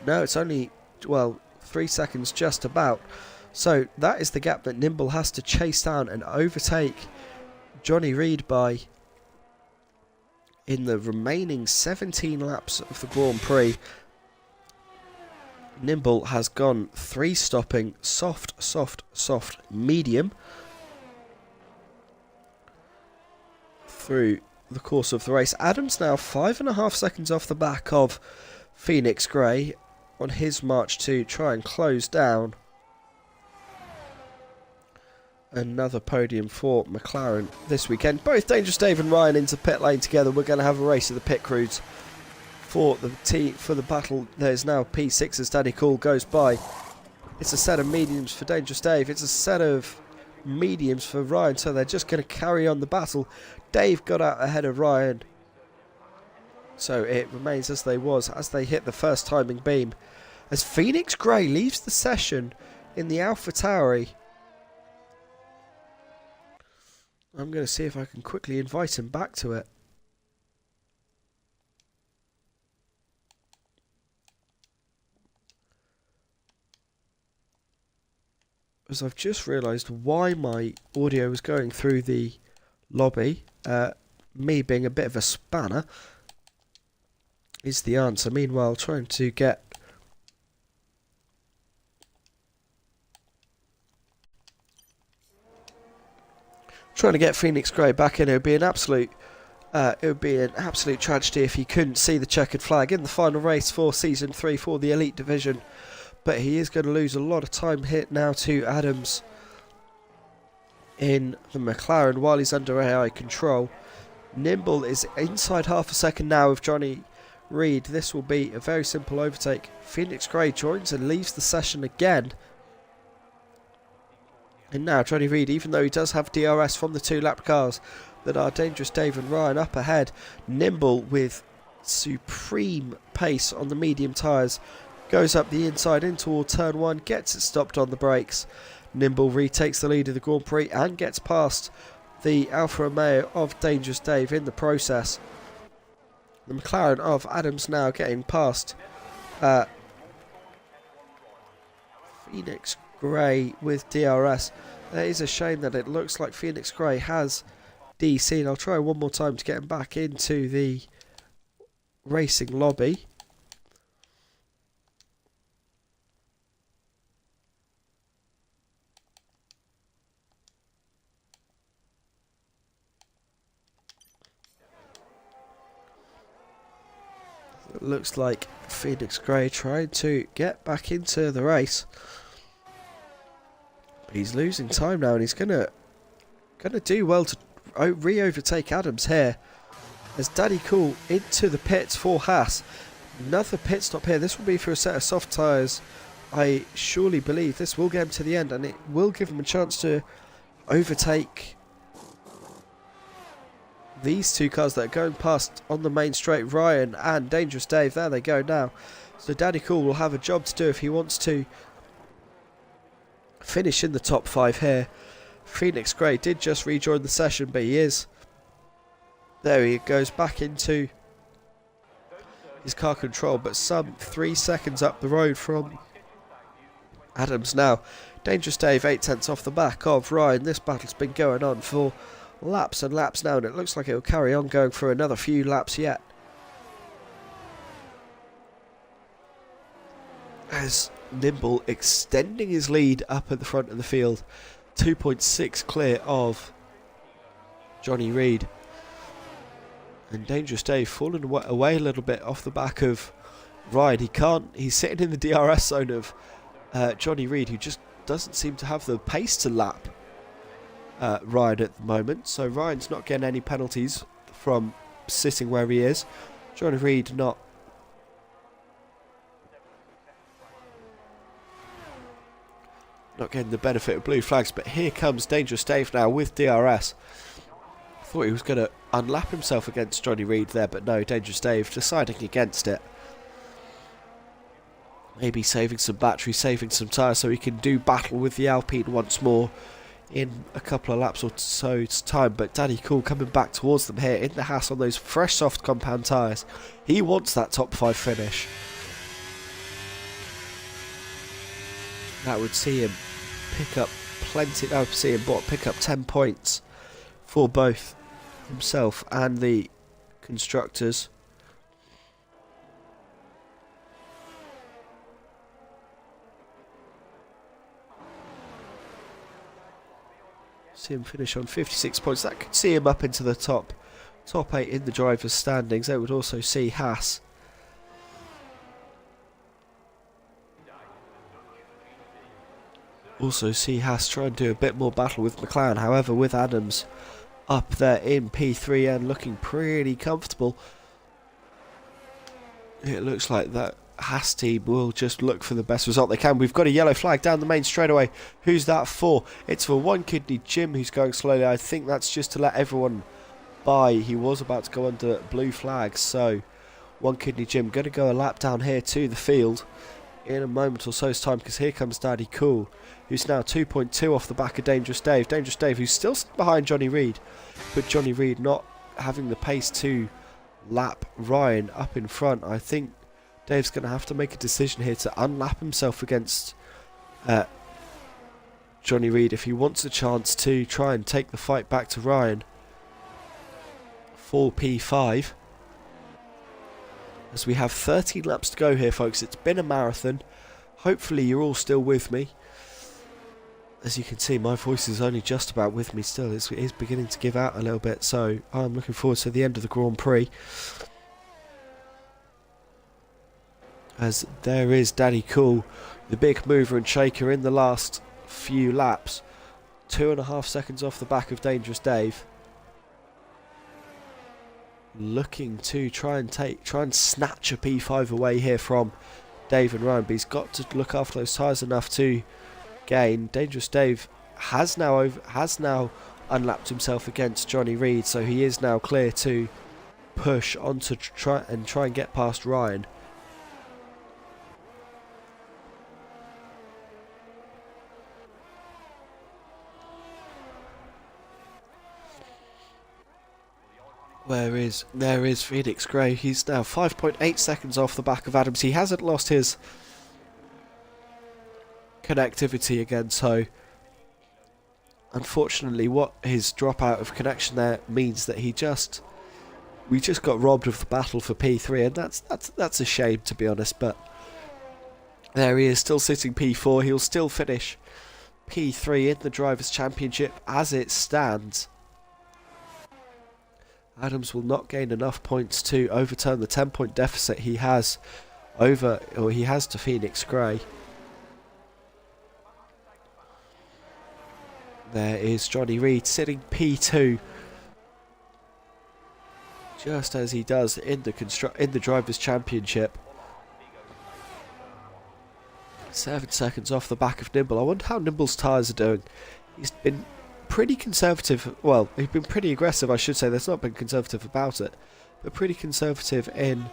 No, it's only, well, 3 seconds just about. So that is the gap that Nimble has to chase down and overtake Johnny Reid by in the remaining 17 laps of the Grand Prix. Nimble has gone 3 stopping, soft, soft, soft, medium through the course of the race. Adams now 5.5 seconds off the back of Phoenix Gray on his march to try and close down another podium for McLaren this weekend. Both Dangerous Dave and Ryan into pit lane together. We're going to have a race of the pit crews for the battle. There's now P6 as Danny Cool goes by. It's a set of mediums for Dangerous Dave. It's a set of mediums for Ryan, so they're just going to carry on the battle. Dave got out ahead of Ryan, so it remains as they was as they hit the first timing beam. As Phoenix Gray leaves the session in the AlphaTauri. I'm going to see if I can quickly invite him back to it. As I've just realised why my audio was going through the lobby, me being a bit of a spanner, is the answer. Meanwhile, trying to get Phoenix Gray back in. It would be an absolute tragedy if he couldn't see the checkered flag in the final race for season 3 for the Elite Division. But he is going to lose a lot of time hit now to Adams in the McLaren while he's under AI control. Nimble is inside half a second now of Johnny Reid. This will be a very simple overtake. Phoenix Gray joins and leaves the session again. And now Johnny Reid, even though he does have DRS from the 2 lap cars that are Dangerous Dave and Ryan up ahead, Nimble with supreme pace on the medium tyres goes up the inside in toward turn 1, gets it stopped on the brakes. Nimble retakes the lead of the Grand Prix and gets past the Alfa Romeo of Dangerous Dave in the process. The McLaren of Adams now getting past Phoenix Gray with DRS. It is a shame that it looks like Phoenix Gray has DC'd. I'll try one more time to get him back into the racing lobby. It looks like Phoenix Gray trying to get back into the race. He's losing time now, and he's gonna do well to re-overtake Adams here. As Danny Cool into the pits for Haas. Another pit stop here. This will be for a set of soft tyres. I surely believe this will get him to the end, and it will give him a chance to overtake these 2 cars that are going past on the main straight, Ryan and Dangerous Dave. There they go now. So Danny Cool will have a job to do if he wants to finish in the top 5 here. Phoenix Gray did just rejoin the session, but he is. There he goes back into his car control, but some 3 seconds up the road from Adams now. Dangerous Dave 8/10 off the back of Ryan. This battle's been going on for laps and laps now, and it looks like it will carry on going for another few laps yet. As Nimble extending his lead up at the front of the field, 2.6 clear of Johnny Reid. And Dangerous Dave falling away a little bit off the back of Ryan. He's sitting in the DRS zone of Johnny Reid, who just doesn't seem to have the pace to lap Ryan at the moment. So Ryan's not getting any penalties from sitting where he is. Johnny Reid not getting the benefit of blue flags, but here comes Dangerous Dave now with DRS. Thought he was going to unlap himself against Johnny Reid there, but no, Dangerous Dave deciding against it. Maybe saving some battery, saving some tyres so he can do battle with the Alpine once more in a couple of laps or so's time. But Daddy Cool coming back towards them here in the Haas on those fresh soft compound tyres. He wants that top 5 finish. That would see him pick up pick up 10 points for both himself and the constructors. See him finish on 56 points. That could see him up into the top 8 in the drivers' standings. That would also see Haas try and do a bit more battle with McLaren. However, with Adams up there in P3 and looking pretty comfortable, it looks like that Haas team will just look for the best result they can. We've got a yellow flag down the main straightaway. Who's that for? It's for One Kidney Jim, who's going slowly. I think that's just to let everyone by. He was about to go under blue flags, so One Kidney Jim going to go a lap down here to the field in a moment or so's time, because here comes Daddy Cool, who's now 2.2 off the back of Dangerous Dave. Dangerous Dave, who's still behind Johnny Reed, but Johnny Reed not having the pace to lap Ryan up in front. I think Dave's going to have to make a decision here to unlap himself against Johnny Reed if he wants a chance to try and take the fight back to Ryan for P5. As we have 13 laps to go here, folks. It's been a marathon. Hopefully you're all still with me. As you can see, my voice is only just about with me still. It is beginning to give out a little bit, so I'm looking forward to the end of the Grand Prix. As there is Daddy Cool, the big mover and shaker in the last few laps. 2.5 seconds off the back of Dangerous Dave. Looking to try and snatch a P5 away here from Dave and Ryan, but he's got to look after those tyres enough to gain. Dangerous Dave has now unlapped himself against Johnny Reed, so he is now clear to push on to try and get past Ryan. There is Phoenix Gray. He's now 5.8 seconds off the back of Adams. He hasn't lost his connectivity again, so unfortunately what his drop out of connection there means that we just got robbed of the battle for P3, and that's a shame, to be honest. But there he is, still sitting P4. He'll still finish P3 in the Drivers' Championship as it stands. Adams will not gain enough points to overturn the 10-point deficit he has to Phoenix Gray. There is Johnny Reed sitting P2, just as he does in the Drivers' Championship. 7 seconds off the back of Nimble. I wonder how Nimble's tyres are doing. He's been pretty conservative. Well, he's been pretty aggressive, I should say. There's not been conservative about it, but pretty conservative in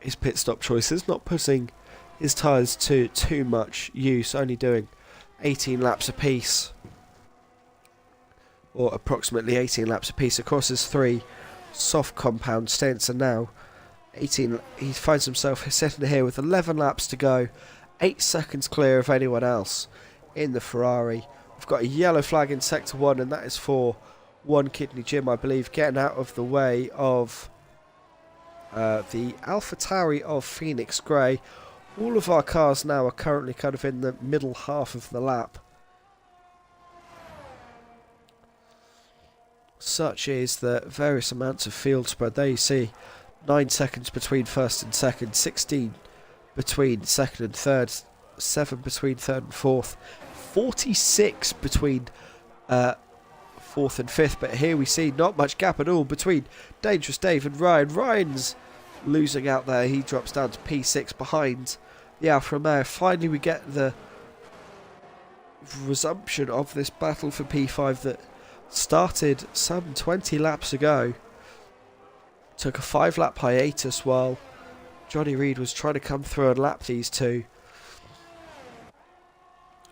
his pit stop choices, not putting his tyres to too much use, only doing 18 laps apiece, or approximately 18 laps apiece across his 3 soft compound stints, and now he finds himself sitting here with 11 laps to go, 8 seconds clear of anyone else in the Ferrari. We've got a yellow flag in Sector 1, and that is for One Kidney Jim, I believe, getting out of the way of the AlphaTauri of Phoenix Gray. All of our cars now are currently kind of in the middle half of the lap. Such is the various amounts of field spread. There you see 9 seconds between first and second, 16 between second and third, 7 between third and fourth, 46 between fourth and fifth. But here we see not much gap at all between Dangerous Dave and Ryan. Ryan's losing out there. He drops down to P6 behind the Alfa Romeo. Finally we get the resumption of this battle for P5 that started some 20 laps ago. Took a 5-lap hiatus while Johnny Reed was trying to come through and lap these two.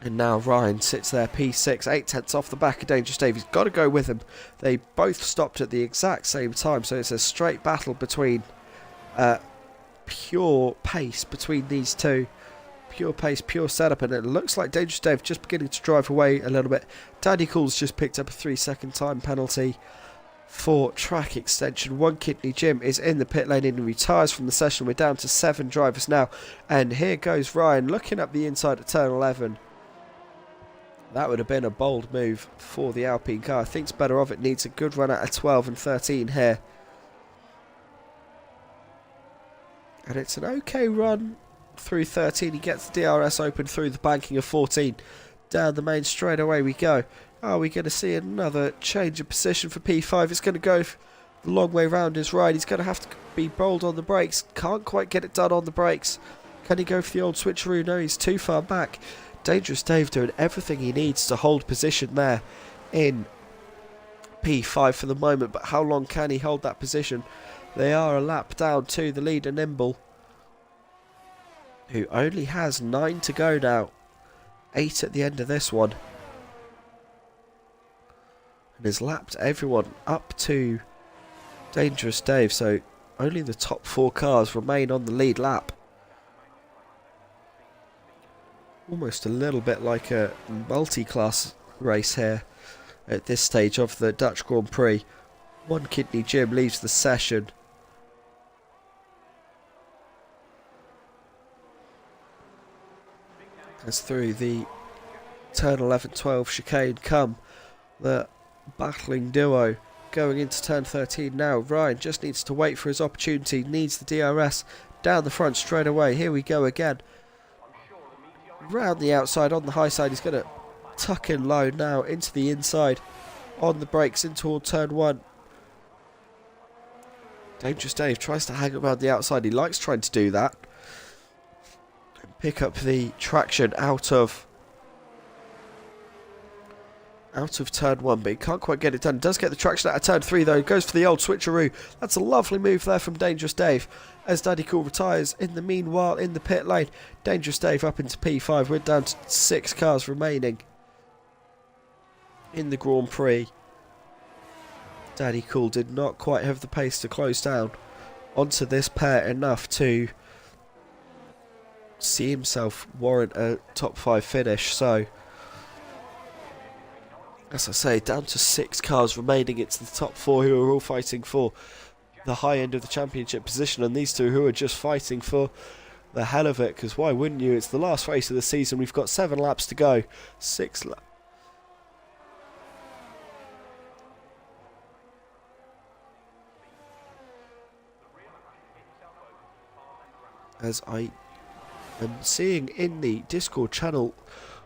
And now Ryan sits there, P6, 8/10 off the back of Dangerous Dave. He's got to go with him. They both stopped at the exact same time, so it's a straight battle between pure pace between these two. Pure pace, pure setup, and it looks like Dangerous Dave just beginning to drive away a little bit. Daddy Cool's just picked up a 3-second time penalty for track extension. One Kidney Jim is in the pit lane and retires from the session. We're down to 7 drivers now, and here goes Ryan looking up the inside at turn 11. That would have been a bold move for the Alpine car. I think it's better off. It needs a good run out of 12 and 13 here. And it's an okay run through 13. He gets the DRS open through the banking of 14. Down the main straight away we go. Are we going to see another change of position for P5? It's going to go the long way round his ride. He's going to have to be bold on the brakes. Can't quite get it done on the brakes. Can he go for the old switcheroo? No, he's too far back. Dangerous Dave doing everything he needs to hold position there in P5 for the moment, but how long can he hold that position? They are a lap down to the leader Nimble, who only has 9 to go now, 8 at the end of this one, and has lapped everyone up to Dangerous Dave, so only the top 4 cars remain on the lead lap. Almost a little bit like a multi-class race here at this stage of the Dutch Grand Prix. One Kidney Jim leaves the session. As through the turn 11-12 chicane come the battling duo going into turn 13 now. Ryan just needs to wait for his opportunity, needs the DRS down the front straight away. Here we go again. Round the outside on the high side, he's going to tuck in low now into the inside on the brakes in toward turn 1. Dangerous Dave tries to hang around the outside. He likes trying to do that and pick up the traction out of turn 1, but he can't quite get it done. Does get the traction out of turn 3 though. Goes for the old switcheroo. That's a lovely move there from Dangerous Dave as Daddy Cool retires. In the meanwhile, in the pit lane, Dangerous Dave up into P5. We're down to 6 cars remaining in the Grand Prix. Daddy Cool did not quite have the pace to close down onto this pair enough to see himself warrant a top 5 finish, so as I say, down to 6 cars remaining. It's the top 4 who are all fighting for the high end of the championship position, and these 2 who are just fighting for the hell of it, because why wouldn't you? It's the last race of the season. We've got 7 laps to go. 6 laps. As I am seeing in the Discord channel,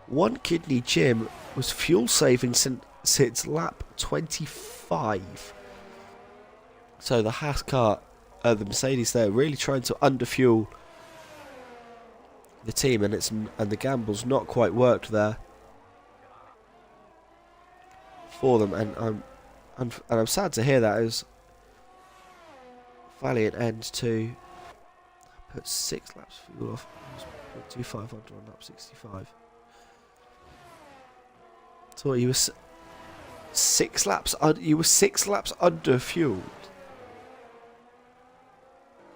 One Kidney Jim was fuel saving since lap 25. So the Haas car, the Mercedes there, really trying to underfuel the team, and the gamble's not quite worked there for them. And I'm sad to hear that. It was valiant end to put 6 laps fuel off. 0.25 under on lap 65. So you were 6 laps. You were 6 laps under fueled,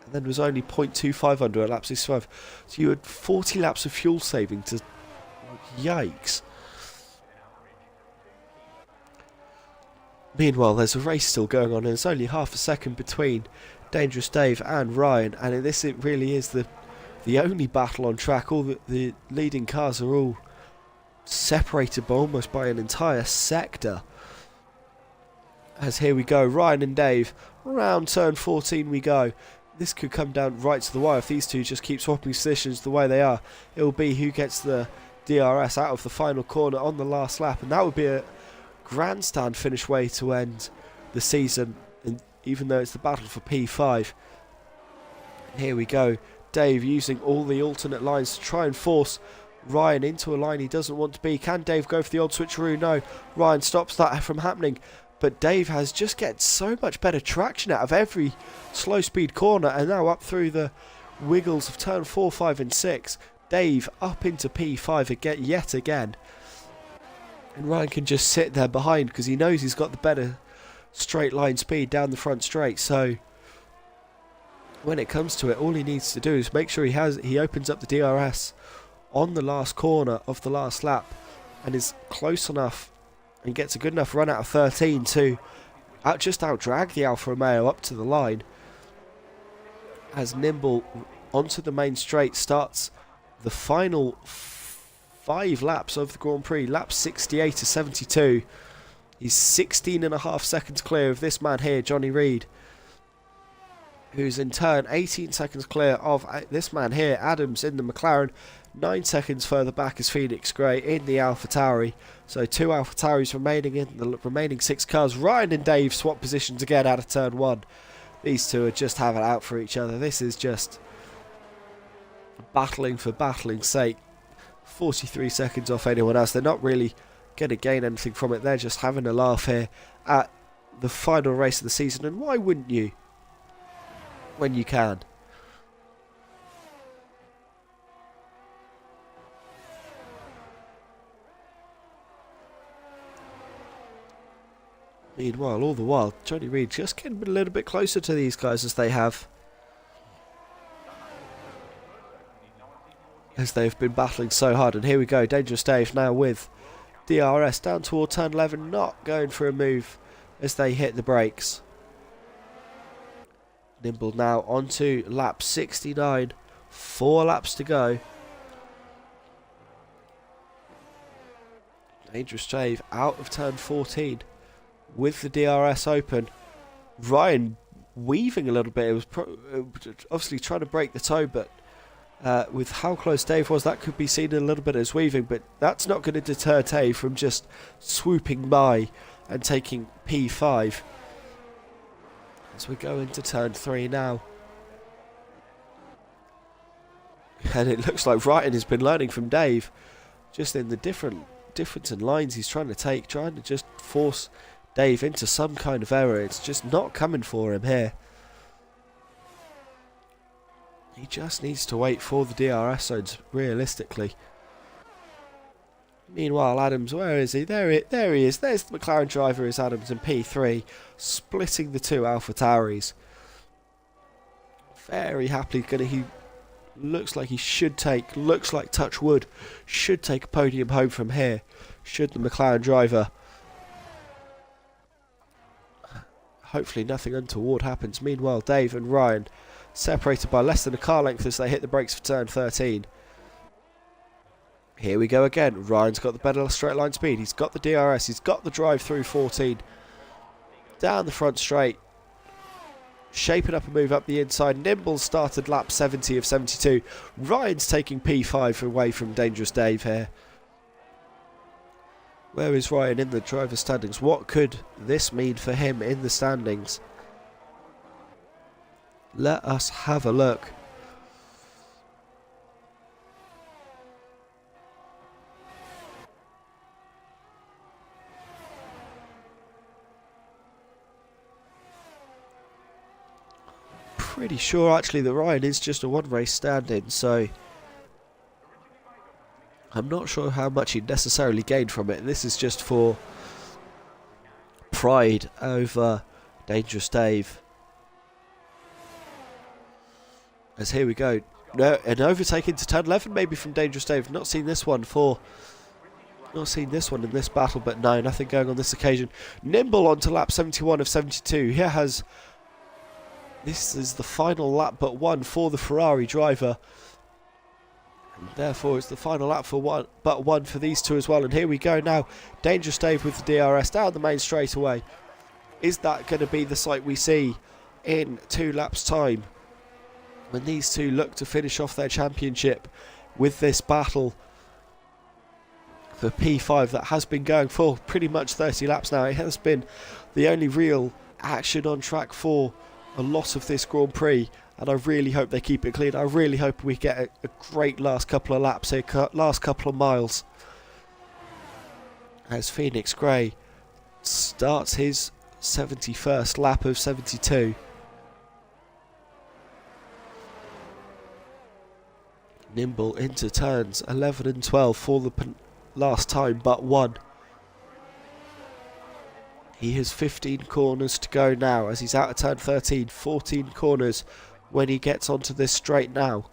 and then was only 0.25 under at lap 65. So you had 40 laps of fuel saving to. Yikes! Meanwhile, there's a race still going on, and it's only half a second between Dangerous Dave and Ryan, and in this it really is the only battle on track. All the leading cars are all separated by almost by an entire sector. As here we go, Ryan and Dave, round turn 14 we go. This could come down right to the wire if these 2 just keep swapping positions the way they are. It will be who gets the DRS out of the final corner on the last lap, and that would be a grandstand finish way to end the season, and even though it's the battle for P5. Here we go, Dave using all the alternate lines to try and force Ryan into a line he doesn't want to be. Can Dave go for the old switcheroo? No. Ryan stops that from happening. But Dave has just get so much better traction out of every slow speed corner, and now up through the wiggles of turn 4, 5 and 6. Dave up into P5 again, yet again. And Ryan can just sit there behind because he knows he's got the better straight line speed down the front straight. So when it comes to it, all he needs to do is make sure he opens up the DRS on the last corner of the last lap and is close enough and gets a good enough run out of 13 to just out-drag the Alfa Romeo up to the line. As Nimble onto the main straight starts the final 5 laps of the Grand Prix, laps 68 to 72. He's 16.5 seconds clear of this man here, Johnny Reid, who's in turn 18 seconds clear of this man here, Adams, in the McLaren. 9 seconds further back is Phoenix Gray in the AlphaTauri. So 2 AlphaTauris remaining in the remaining 6 cars. Ryan and Dave swap positions again out of turn 1. These two are just having it out for each other. This is just battling for battling's sake. 43 seconds off anyone else. They're not really going to gain anything from it. They're just having a laugh here at the final race of the season. And why wouldn't you when you can? Meanwhile, all the while, Johnny Reid just getting a little bit closer to these guys as they've been battling so hard. And here we go, Dangerous Dave now with DRS down toward turn 11, not going for a move as they hit the brakes. Nimble now onto lap 69, 4 laps to go. Dangerous Dave out of turn 14 with the DRS open. Ryan weaving a little bit. It was obviously trying to break the toe, but with how close Dave was, that could be seen a little bit as weaving, but that's not going to deter Dave from just swooping by and taking P5. As we go into turn 3 now. And it looks like Ryan has been learning from Dave, just in the difference in lines he's trying to take, trying to just force Dave into some kind of error. It's just not coming for him here. He just needs to wait for the DRS zones, realistically. Meanwhile, Adams, where is he? There he is. There's the McLaren driver, is Adams in P3, splitting the 2 AlphaTauris. Very happily he looks like he should take, looks like touch wood, should take a podium home from here, should the McLaren driver. Hopefully nothing untoward happens. Meanwhile, Dave and Ryan separated by less than a car length as they hit the brakes for turn 13. Here we go again. Ryan's got the better straight line speed. He's got the DRS. He's got the drive through 14. Down the front straight. Shaping up a move up the inside. Nimble started lap 70 of 72. Ryan's taking P5 away from Dangerous Dave here. Where is Ryan in the driver's standings? What could this mean for him in the standings? Let us have a look. Pretty sure actually that Ryan is just a 1 race stand-in, so I'm not sure how much he necessarily gained from it. This is just for pride over Dangerous Dave. As here we go. No, an overtake into turn 11 maybe from Dangerous Dave. Not seen this one in this battle, but no, nothing going on this occasion. Nimble onto lap 71 of 72. This is the final lap but one for the Ferrari driver. And therefore it's the final lap for one for these two as well. And here we go now. Dangerous Dave with the DRS down the main straightaway. Is that going to be the sight we see in 2 laps time, when these two look to finish off their championship with this battle for P5 that has been going for pretty much 30 laps now? It has been the only real action on track for a lot of this Grand Prix, and I really hope they keep it clean. I really hope we get a great last couple of laps here, last couple of miles, as Phoenix Gray starts his 71st lap of 72. Nimble into turns 11 and 12 for the last time but one. He has 15 corners to go now as he's out of turn 13. 14 corners when he gets onto this straight now.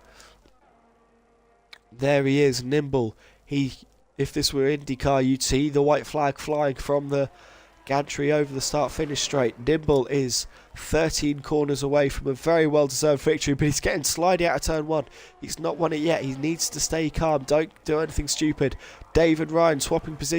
There he is, Nimble. If this were IndyCar, you'd see the white flag flying from the gantry over the start-finish straight. Nimble is 13 corners away from a very well-deserved victory, but he's getting sliding out of turn 1. He's not won it yet. He needs to stay calm. Don't do anything stupid. Dave and Ryan swapping positions.